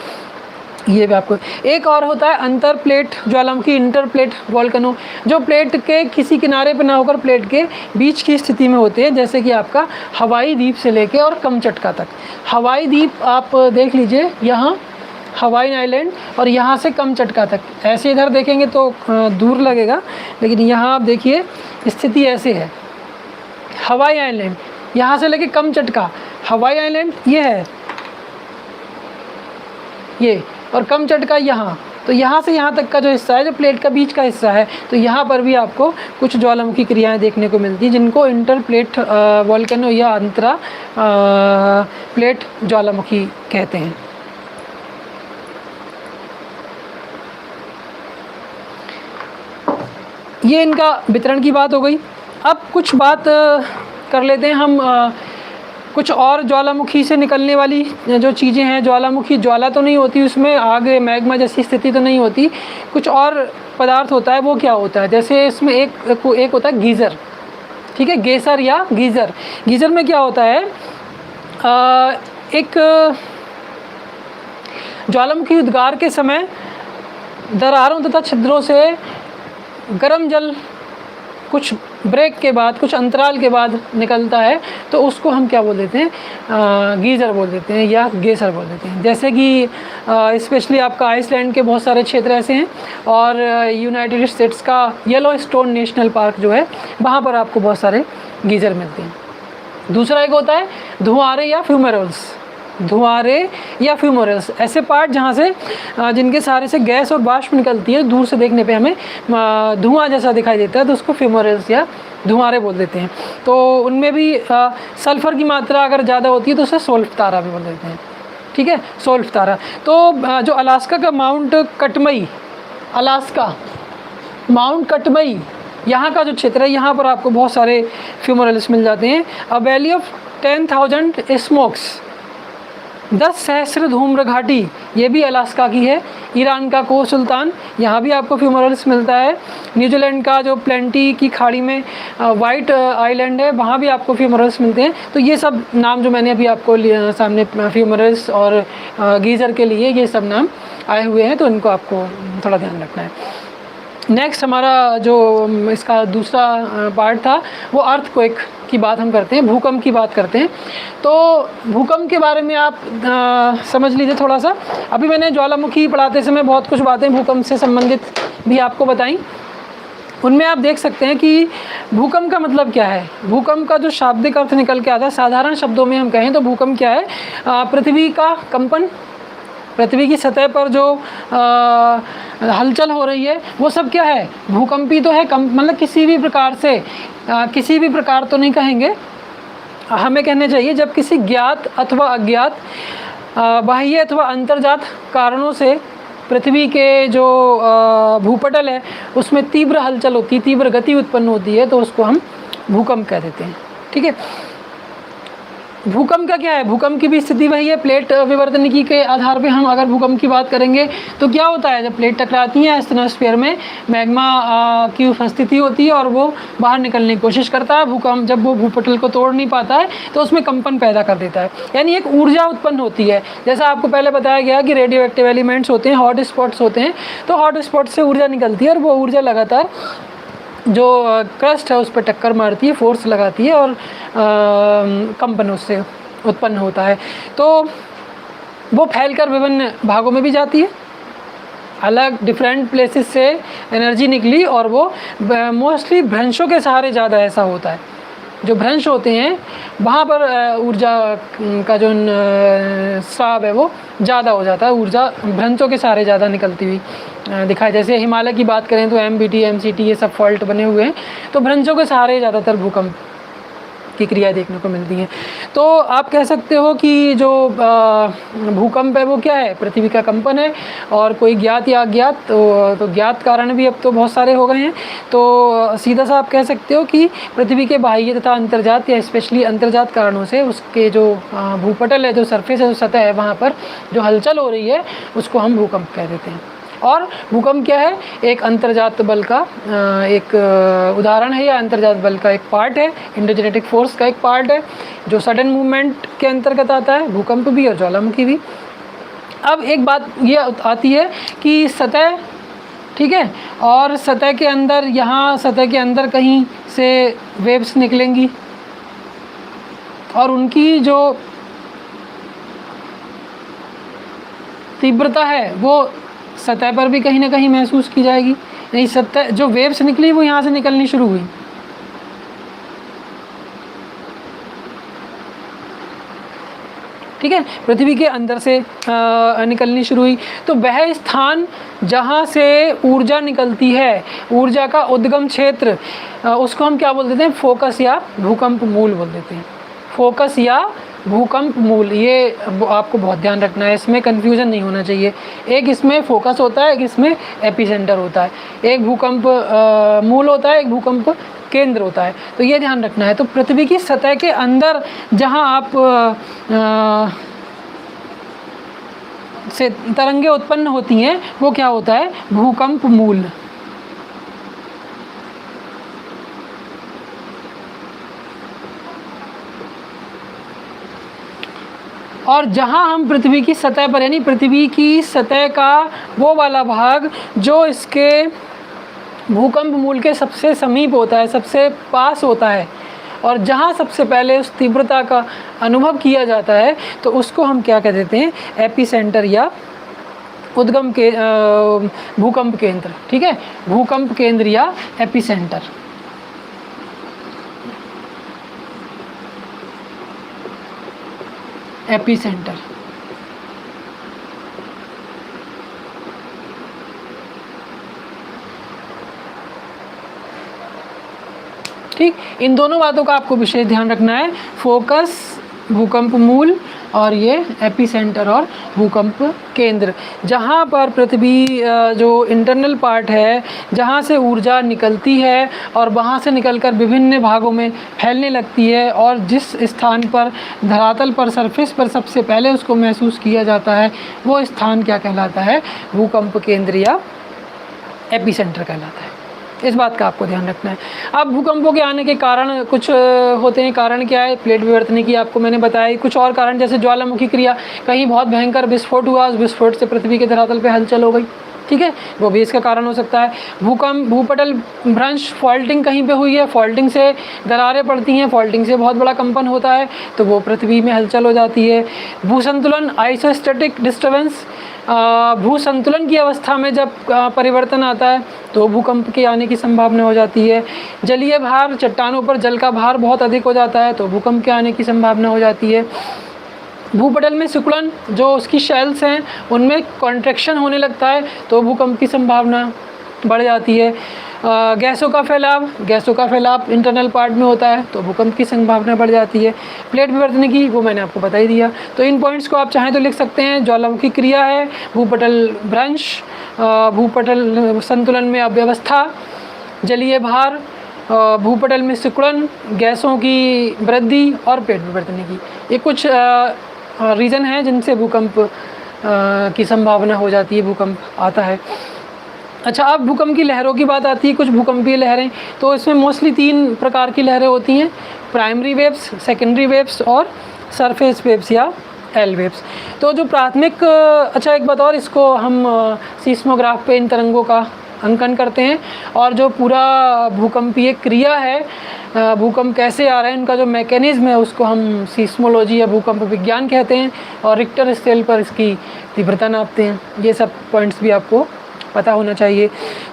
ये भी आपको एक और होता है अंतर प्लेट ज्वालामुखी, इंटर प्लेट वोल्केनो, जो प्लेट के किसी किनारे पर ना होकर प्लेट के बीच की स्थिति में होते हैं, जैसे कि आपका हवाई द्वीप से लेके और कमचटका तक। हवाई द्वीप आप देख लीजिए, यहाँ हवाई आइलैंड, और यहाँ से कमचटका तक। ऐसे इधर देखेंगे तो दूर लगेगा, लेकिन यहाँ आप देखिए स्थिति ऐसे है। हवाई आइलैंड यहाँ से लेके कमचटका, हवाई आइलैंड ये है, ये, और कमचटका यहाँ। तो यहाँ से यहाँ तक का जो हिस्सा है, जो प्लेट का बीच का हिस्सा है, तो यहाँ पर भी आपको कुछ ज्वालामुखी क्रियाएं देखने को मिलती हैं, जिनको इंटर प्लेट वॉल्केनो या अंतरा प्लेट ज्वालामुखी कहते हैं। ये इनका वितरण की बात हो गई। अब कुछ बात कर लेते हैं हम कुछ और ज्वालामुखी से निकलने वाली जो चीज़ें हैं। ज्वालामुखी ज्वाला तो नहीं होती, उसमें आग मैग्मा जैसी स्थिति तो नहीं होती, कुछ और पदार्थ होता है। वो क्या होता है? जैसे इसमें एक होता है गीज़र, ठीक है, गेसर या गीज़र। गीज़र में क्या होता है, एक ज्वालामुखी उद्गार के समय दरारों तथा छिद्रों से गर्म जल कुछ ब्रेक के बाद, कुछ अंतराल के बाद निकलता है, तो उसको हम क्या बोल देते हैं? गीज़र बोल देते हैं या गेसर बोल देते हैं। जैसे कि स्पेशली आपका आइसलैंड के बहुत सारे क्षेत्र ऐसे हैं, और यूनाइटेड स्टेट्स का येलो स्टोन नेशनल पार्क जो है, वहाँ पर आपको बहुत सारे गीज़र मिलते हैं। दूसरा एक होता है धुआरे या फ्यूमेरोल्स। धुआरे या फ्यूमोरल्स, ऐसे पार्ट जहाँ से जिनके सहारे से गैस और वाष्प निकलती है, दूर से देखने पे हमें धुआं जैसा दिखाई देता है, तो उसको फ्यूमोरल्स या धुआरे बोल देते हैं। तो उनमें भी सल्फ़र की मात्रा अगर ज़्यादा होती है तो उसे सोल्फ तारा भी बोल देते हैं, ठीक है, सोल्फ तारा। तो जो अलास्का का mount Katmai, Alaska mount Katmai यहाँ का जो क्षेत्र है, यहाँ पर आपको बहुत सारे फ्यूमोरल्स मिल जाते हैं। अ वैली ऑफ 10,000 स्मोक्स, 10,000 धूम्र घाटी, ये भी अलास्का की है। ईरान का कोह सुल्तान, यहाँ भी आपको फ्यूमोरल्स मिलता है। न्यूजीलैंड का जो प्लेंटी की खाड़ी में वाइट आइलैंड है, वहाँ भी आपको फ्यूमोरल्स मिलते हैं। तो ये सब नाम जो मैंने अभी आपको सामने फ्यूमोरल्स और गीज़र के लिए ये सब नाम आए हुए हैं, तो इनको आपको थोड़ा ध्यान रखना है। नेक्स्ट हमारा जो इसका दूसरा पार्ट था, वो अर्थक्वेक की बात हम करते हैं, भूकंप की बात करते हैं। तो भूकंप के बारे में आप समझ लीजिए थोड़ा सा। अभी मैंने ज्वालामुखी पढ़ाते समय बहुत कुछ बातें भूकंप से संबंधित भी आपको बताई। उनमें आप देख सकते हैं कि भूकंप का मतलब क्या है। भूकंप का जो शाब्दिक अर्थ निकल के आता है, साधारण शब्दों में हम कहें तो भूकंप क्या है? पृथ्वी का कंपन, पृथ्वी की सतह पर जो हलचल हो रही है, वो सब क्या है? भूकंपी तो है। मतलब किसी भी प्रकार से, किसी भी प्रकार तो नहीं कहेंगे, हमें कहने चाहिए जब किसी ज्ञात अथवा अज्ञात बाह्य अथवा अंतर्जात कारणों से पृथ्वी के जो भूपटल है उसमें तीव्र हलचल होती है, तीव्र गति उत्पन्न होती है, तो उसको हम भूकंप कह देते हैं, ठीक है। भूकंप का क्या है? भूकंप की भी स्थिति वही है। प्लेट विवर्तनिकी के आधार पे हम अगर भूकंप की बात करेंगे तो क्या होता है? जब प्लेट टकराती हैं एस्टेनोस्फीयर में, मैग्मा की उपस्थिति होती है और वो बाहर निकलने की कोशिश करता है। भूकंप जब वो भूपटल को तोड़ नहीं पाता है तो उसमें कंपन पैदा कर देता है, यानी एक ऊर्जा उत्पन्न होती है। जैसा आपको पहले बताया गया कि रेडियो एक्टिव एलिमेंट्स होते हैं, हॉट स्पॉट्स होते हैं, तो हॉट स्पॉट से ऊर्जा निकलती है और वो ऊर्जा लगातार जो क्रस्ट है उस पर टक्कर मारती है, फोर्स लगाती है और कंपन उससे उत्पन्न होता है। तो वो फैलकर विभिन्न भागों में भी जाती है, अलग डिफरेंट प्लेसेस से एनर्जी निकली और वो मोस्टली भ्रंशों के सहारे ज़्यादा ऐसा होता है। जो भ्रंश होते हैं वहाँ पर ऊर्जा का जो स्राव है वो ज़्यादा हो जाता है, ऊर्जा भ्रंशों के सहारे ज़्यादा निकलती हुई दिखाई। जैसे हिमालय की बात करें तो MBT, MCT ये सब फॉल्ट बने हुए हैं, तो भ्रंशों के सहारे ज़्यादातर भूकंप की क्रिया देखने को मिलती हैं। तो आप कह सकते हो कि जो भूकंप है वो क्या है? पृथ्वी का कंपन है, और कोई ज्ञात या अज्ञात, तो ज्ञात कारण भी अब तो बहुत सारे हो गए हैं। तो सीधा सा आप कह सकते हो कि पृथ्वी के बाह्य तथा अंतर्जात या स्पेशली अंतर्जात कारणों से उसके जो भूपटल है, जो सरफेस है, जो सतह है, वहाँ पर जो हलचल हो रही है उसको हम भूकंप कह देते हैं। और भूकंप क्या है? एक अंतर्जात बल का एक उदाहरण है, या अंतर्जात बल का एक पार्ट है, इंडोजेनेटिक फोर्स का एक पार्ट है, जो सडन मूवमेंट के अंतर्गत आता है, भूकंप भी और ज्वालामुखी भी। अब एक बात ये आती है कि सतह, ठीक है, और सतह के अंदर, यहाँ सतह के अंदर कहीं से वेव्स निकलेंगी और उनकी जो तीव्रता है वो सतह पर भी कहीं ना कहीं महसूस की जाएगी। नहीं, सतह जो वेव्स निकली वो यहाँ से निकलनी शुरू हुई, ठीक है, पृथ्वी के अंदर से निकलनी शुरू हुई। तो वह स्थान जहाँ से ऊर्जा निकलती है, ऊर्जा का उद्गम क्षेत्र, उसको हम क्या बोल देते हैं? फोकस या भूकंप मूल बोल देते हैं। फोकस या भूकंप मूल, ये आपको बहुत ध्यान रखना है, इसमें कन्फ्यूजन नहीं होना चाहिए। एक इसमें फोकस होता है, एक इसमें एपिसेंटर होता है, एक भूकंप मूल होता है, एक भूकंप केंद्र होता है। तो ये ध्यान रखना है। तो पृथ्वी की सतह के अंदर जहाँ आप से तरंगे उत्पन्न होती हैं वो क्या होता है? भूकंप मूल। और जहाँ हम पृथ्वी की सतह पर, यानी पृथ्वी की सतह का वो वाला भाग जो इसके भूकंप मूल के सबसे समीप होता है, सबसे पास होता है, और जहाँ सबसे पहले उस तीव्रता का अनुभव किया जाता है, तो उसको हम क्या कह देते हैं? एपिसेंटर या उद्गम के भूकंप केंद्र, ठीक है, भूकंप केंद्र या एपिसेंटर। एपिसेंटर। ठीक, इन दोनों बातों का आपको विशेष ध्यान रखना है। फोकस भूकंप मूल और ये एपिसेंटर और भूकंप केंद्र, जहाँ पर पृथ्वी जो इंटरनल पार्ट है, जहाँ से ऊर्जा निकलती है और वहाँ से निकलकर विभिन्न भागों में फैलने लगती है, और जिस स्थान पर धरातल पर, सरफेस पर सबसे पहले उसको महसूस किया जाता है, वो स्थान क्या कहलाता है? भूकंप केंद्र या एपिसेंटर कहलाता है। इस बात का आपको ध्यान रखना है। अब भूकंपों के आने के कारण कुछ होते हैं। कारण क्या है? प्लेट विवर्तन की आपको मैंने बताई। कुछ और कारण जैसे ज्वालामुखी क्रिया, कहीं बहुत भयंकर विस्फोट हुआ, उस विस्फोट से पृथ्वी के धरातल पे हलचल हो गई, ठीक है, वो भी इसका कारण हो सकता है। भूकंप, भूपटल भ्रंश, फॉल्टिंग कहीं पे हुई है, फॉल्टिंग से दरारें पड़ती हैं, फॉल्टिंग से बहुत बड़ा कंपन होता है, तो वो पृथ्वी में हलचल हो जाती है। भूसंतुलन, आइसोस्टैटिक डिस्टर्बेंस, भू संतुलन की अवस्था में जब परिवर्तन आता है तो भूकंप के आने की संभावना हो जाती है। जलीय भार, चट्टानों पर जल का भार बहुत अधिक हो जाता है तो भूकंप के आने की संभावना हो जाती है। भूपटल में सिकुड़न, जो उसकी शेल्स हैं उनमें कॉन्ट्रैक्शन होने लगता है तो भूकंप की संभावना बढ़ जाती है। गैसों का फैलाव इंटरनल पार्ट में होता है तो भूकंप की संभावना बढ़ जाती है। प्लेट विवर्तन की वो मैंने आपको बता ही दिया। तो इन पॉइंट्स को आप चाहें तो लिख सकते हैं। ज्वालामुखी क्रिया है, भूपटल भ्रंश, भूपटल संतुलन में अव्यवस्था, जलीय भार, भूपटल में सिकुड़न, गैसों की वृद्धि और प्लेट विवर्तन की, ये कुछ रीज़न हैं जिनसे भूकंप की संभावना हो जाती है, भूकंप आता है। अच्छा, अब भूकंप की लहरों की बात आती है। कुछ भूकंपीय लहरें, तो इसमें मोस्टली 3 प्रकार की लहरें होती हैं: प्राइमरी वेव्स, सेकेंडरी वेव्स और सरफेस वेव्स या एल वेव्स। तो जो प्राथमिक, अच्छा एक बात और, इसको हम सीस्मोग्राफ पे इन तरंगों का अंकन करते हैं, और जो पूरा भूकंपीय क्रिया है, भूकंप कैसे आ रहे हैं, उनका जो मैकेनिज्म है उसको हम सीस्मोलॉजी या भूकंप विज्ञान कहते हैं, और रिक्टर स्केल पर इसकी तीव्रता नापते हैं। ये सब पॉइंट्स भी आपको पता होना चाहिए।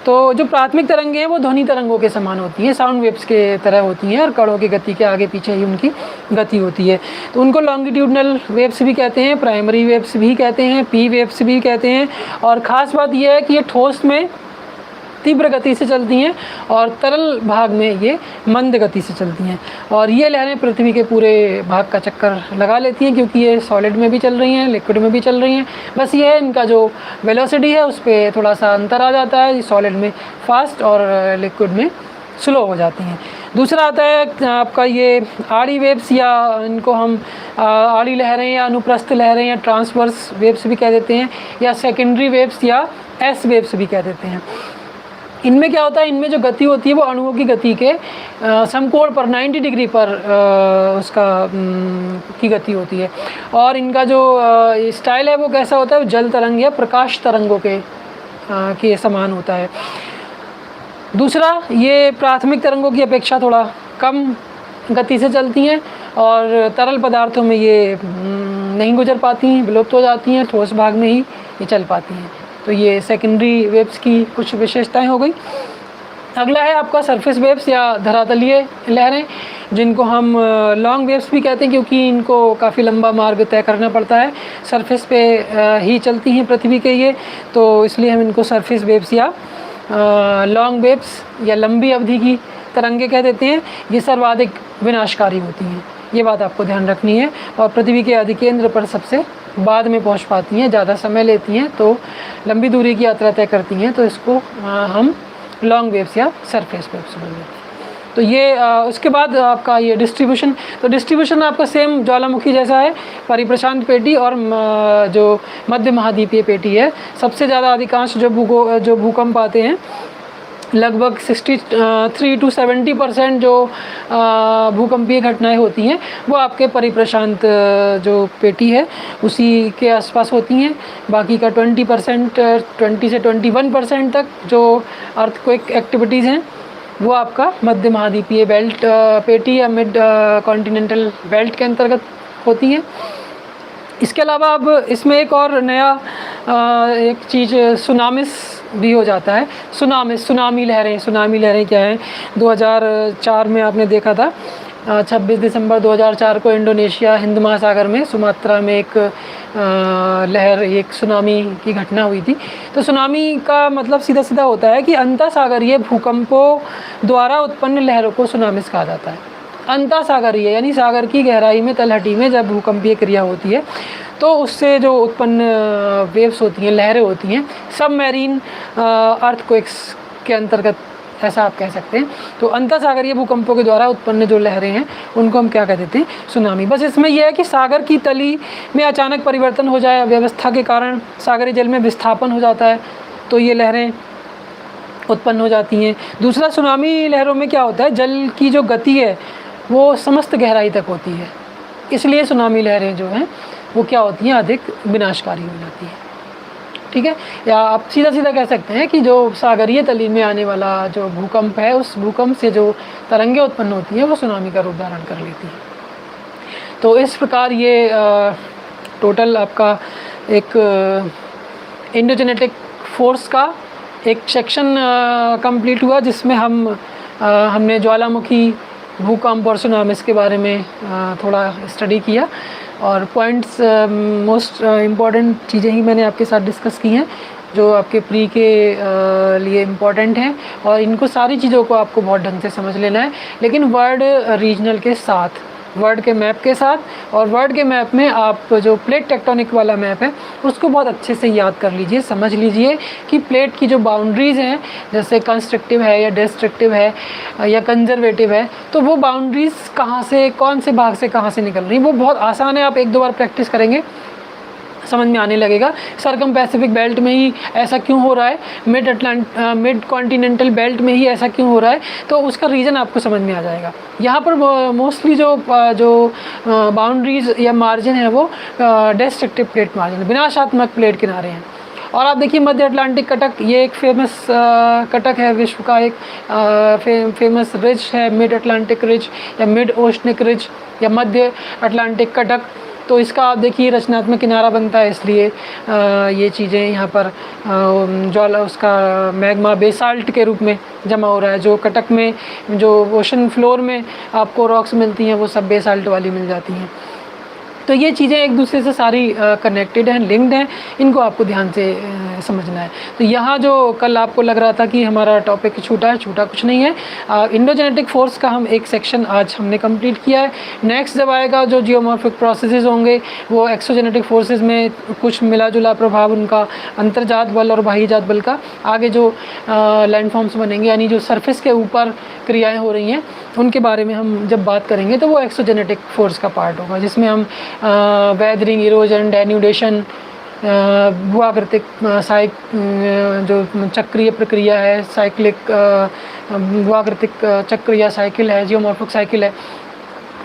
तो जो प्राथमिक तरंगें हैं वो ध्वनि तरंगों के समान होती हैं, साउंड वेव्स के तरह होती हैं, और कणों की गति के आगे पीछे ही उनकी गति होती है। तो उनको लॉन्गिट्यूडनल वेव्स भी कहते हैं, प्राइमरी वेव्स भी कहते हैं, पी वेव्स भी कहते हैं। और ख़ास बात यह है कि ये ठोस में तीव्र गति से चलती हैं और तरल भाग में ये मंद गति से चलती हैं, और ये लहरें पृथ्वी के पूरे भाग का चक्कर लगा लेती हैं, क्योंकि ये सॉलिड में भी चल रही हैं, लिक्विड में भी चल रही हैं। बस ये है, इनका जो वेलोसिटी है उस पर थोड़ा सा अंतर आ जाता है, सॉलिड में फास्ट और लिक्विड में स्लो हो जाती हैं। दूसरा आता है आपका ये आड़ी वेव्स, या इनको हम आड़ी लहरें या अनुप्रस्थ लहरें या ट्रांसवर्स वेव्स भी कह देते हैं, या सेकेंडरी वेव्स या एस वेव्स भी कह देते हैं। इनमें क्या होता है, इनमें जो गति होती है वो अणुओं की गति के समकोण पर 90 डिग्री पर उसका की गति होती है, और इनका जो स्टाइल है वो कैसा होता है, वो जल तरंग या प्रकाश तरंगों के समान होता है। दूसरा, ये प्राथमिक तरंगों की अपेक्षा थोड़ा कम गति से चलती हैं, और तरल पदार्थों में ये नहीं गुजर पाती हैं, विलुप्त हो जाती हैं, ठोस भाग में ही ये चल पाती हैं। तो ये सेकेंडरी वेव्स की कुछ विशेषताएं हो गई। अगला है आपका सरफेस वेव्स या धरातलीय लहरें, जिनको हम लॉन्ग वेव्स भी कहते हैं, क्योंकि इनको काफ़ी लंबा मार्ग तय करना पड़ता है, सरफेस पे ही चलती हैं पृथ्वी के ये, तो इसलिए हम इनको सरफेस वेव्स या लॉन्ग वेव्स या लंबी अवधि की तरंगे कह देते हैं। ये सर्वाधिक विनाशकारी होती हैं, ये बात आपको ध्यान रखनी है, और पृथ्वी के अधिकेंद्र पर सबसे बाद में पहुंच पाती हैं, ज़्यादा समय लेती हैं, तो लंबी दूरी की यात्रा तय करती हैं, तो इसको हम लॉन्ग वेव्स या सरफेस वेव्स बोलते हैं। तो ये उसके बाद आपका ये डिस्ट्रीब्यूशन, तो डिस्ट्रीब्यूशन आपका सेम ज्वालामुखी जैसा है, परिप्रशांत पेटी और जो मध्य महाद्वीपीय पेटी है। सबसे ज़्यादा अधिकांश जो भूकंप आते हैं, लगभग 63 to 70% जो भूकंपीय घटनाएं होती हैं वो आपके परिप्रशांत जो पेटी है उसी के आसपास होती हैं। बाकी का 20% 20 से 21% तक जो अर्थक्वेक एक्टिविटीज़ हैं वो आपका मध्य महाद्वीपीय बेल्ट पेटी या मिड कॉन्टिनेंटल बेल्ट के अंतर्गत होती हैं। इसके अलावा अब इसमें एक और नया एक चीज़ सुनामिस भी हो जाता है। सुनामी लहरें क्या हैं? 2004 में आपने देखा था, 26 दिसंबर 2004 को इंडोनेशिया हिंद महासागर में सुमात्रा में एक एक सुनामी की घटना हुई थी। तो सुनामी का मतलब सीधा सीधा होता है कि अंतःसागरीय भूकंपों द्वारा उत्पन्न लहरों को सुनामिस कहा जाता है। अंतःसागरीय यानी सागर की गहराई में, तलहटी में जब भूकंपीय क्रिया होती है तो उससे जो उत्पन्न वेव्स होती हैं, लहरें होती हैं, सबमरीन अर्थक्वेक्स के अंतर्गत, ऐसा आप कह सकते हैं। तो अंतःसागरीय भूकंपों के द्वारा उत्पन्न जो लहरें हैं उनको हम क्या कह देते हैं? सुनामी। बस इसमें यह है कि सागर की तली में अचानक परिवर्तन हो जाए, व्यवस्था के कारण सागरी जल में विस्थापन हो जाता है, तो ये लहरें उत्पन्न हो जाती हैं। दूसरा, सुनामी लहरों में क्या होता है, जल की जो गति है वो समस्त गहराई तक होती है, इसलिए सुनामी लहरें जो हैं वो क्या होती हैं? अधिक विनाशकारी हो जाती हैं। ठीक है, या आप सीधा सीधा कह सकते हैं कि जो सागरीय तली में आने वाला जो भूकंप है, उस भूकंप से जो तरंगें उत्पन्न होती हैं वो सुनामी का रूप धारण कर लेती हैं। तो इस प्रकार ये टोटल आपका एक इंडोजेनेटिक फोर्स का एक सेक्शन कंप्लीट हुआ, जिसमें हमने ज्वालामुखी, भूकंप और सुनामिस के बारे में थोड़ा स्टडी किया, और पॉइंट्स मोस्ट इम्पॉर्टेंट चीज़ें ही मैंने आपके साथ डिस्कस की हैं जो आपके प्री के लिए इम्पॉर्टेंट हैं, और इनको सारी चीज़ों को आपको बहुत ढंग से समझ लेना है, लेकिन वर्ल्ड रीजनल के साथ, वर्ल्ड के मैप के साथ। और वर्ल्ड के मैप में आप जो प्लेट टेक्टोनिक वाला मैप है उसको बहुत अच्छे से याद कर लीजिए, समझ लीजिए कि प्लेट की जो बाउंड्रीज़ हैं, जैसे कंस्ट्रक्टिव है या डिस्ट्रक्टिव है या कंजर्वेटिव है, तो वो बाउंड्रीज़ कहाँ से, कौन से भाग से कहाँ से निकल रही हैं, वो बहुत आसान है। आप एक दो बार प्रैक्टिस करेंगे समझ में आने लगेगा। सरकम पैसिफिक बेल्ट में ही ऐसा क्यों हो रहा है, मिड कॉन्टिनेंटल बेल्ट में ही ऐसा क्यों हो रहा है, तो उसका रीज़न आपको समझ में आ जाएगा। यहाँ पर मोस्टली जो बाउंड्रीज या मार्जिन है वो डिस्ट्रक्टिव प्लेट मार्जिन, विनाशात्मक प्लेट किनारे हैं। और आप देखिए मध्य अटलांटिक कटक, ये एक फेमस कटक है, विश्व का एक फेमस रिज है, मिड अटलांटिक रिज या मिड ओशनिक रिज या मध्य अटलांटिक कटक। तो इसका आप देखिए रचनात्मक किनारा बनता है, इसलिए ये चीज़ें यहाँ पर ज्वाला उसका मैग्मा बेसाल्ट के रूप में जमा हो रहा है। जो कटक में जो ओशन फ्लोर में आपको रॉक्स मिलती हैं वो सब बेसाल्ट वाली मिल जाती हैं। तो ये चीज़ें एक दूसरे से सारी कनेक्टेड हैं, लिंक्ड हैं, इनको आपको ध्यान से समझना है। तो यहाँ जो कल आपको लग रहा था कि हमारा टॉपिक छूटा है, छूटा कुछ नहीं है। इंडोजेनेटिक फोर्स का हम एक सेक्शन आज हमने कंप्लीट किया है। नेक्स्ट जब आएगा जो जियोमॉर्फिक प्रोसेसेस होंगे वो एक्सोजेनेटिक फोर्सेस में कुछ मिला जुला प्रभाव उनका, अंतर्जात बल और बाह्यजात बल का, आगे जो लैंडफॉर्म्स बनेंगे यानी जो सरफेस के ऊपर क्रियाएँ हो रही हैं उनके बारे में हम जब बात करेंगे तो वो एक्सोजेनेटिक फोर्स का पार्ट होगा, जिसमें हम वेदरिंग, इरोजन, डेन्यूडेशन, भूआकृतिक जो चक्रीय प्रक्रिया है, साइक्लिक भूआकृतिक चक्र या साइकिल है, जियोमॉर्फिक साइकिल है,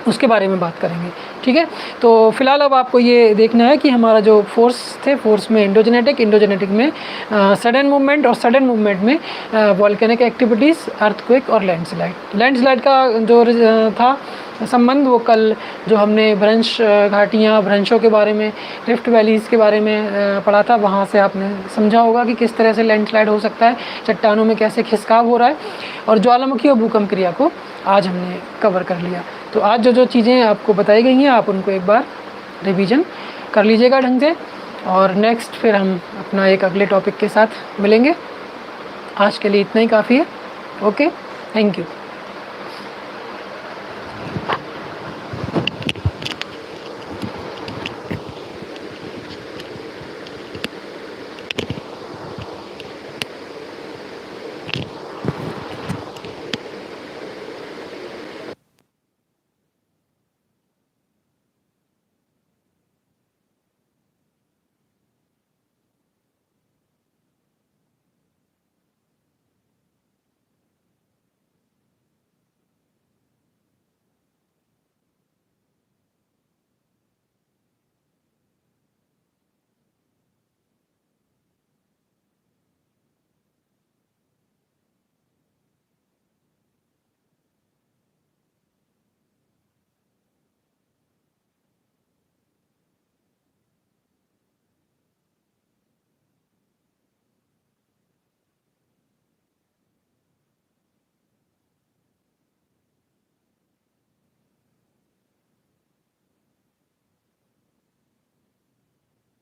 उसके बारे में बात करेंगे। ठीक है, तो फिलहाल अब आपको ये देखना है कि हमारा जो फोर्स थे, फोर्स में इंडोजेनेटिक में सडन मूवमेंट और सडन मूवमेंट में वॉल्केनिक एक्टिविटीज़, अर्थक्वेक और लैंडस्लाइड का जो था संबंध, वो कल जो हमने भ्रंश घाटियाँ, भ्रंशों के बारे में, रिफ्ट वैलीज़ के बारे में पढ़ा था, वहाँ से आपने समझा होगा कि किस तरह से लैंडस्लाइड हो सकता है, चट्टानों में कैसे खिसकाव हो रहा है, और ज्वालामुखी और भूकंप क्रिया को आज हमने कवर कर लिया। तो आज जो चीज़ें आपको बताई गई हैं, आप उनको एक बार रिवीजन कर लीजिएगा ढंग से, और नेक्स्ट फिर हम अपना एक अगले टॉपिक के साथ मिलेंगे। आज के लिए इतना ही काफ़ी है। Okay, thank you.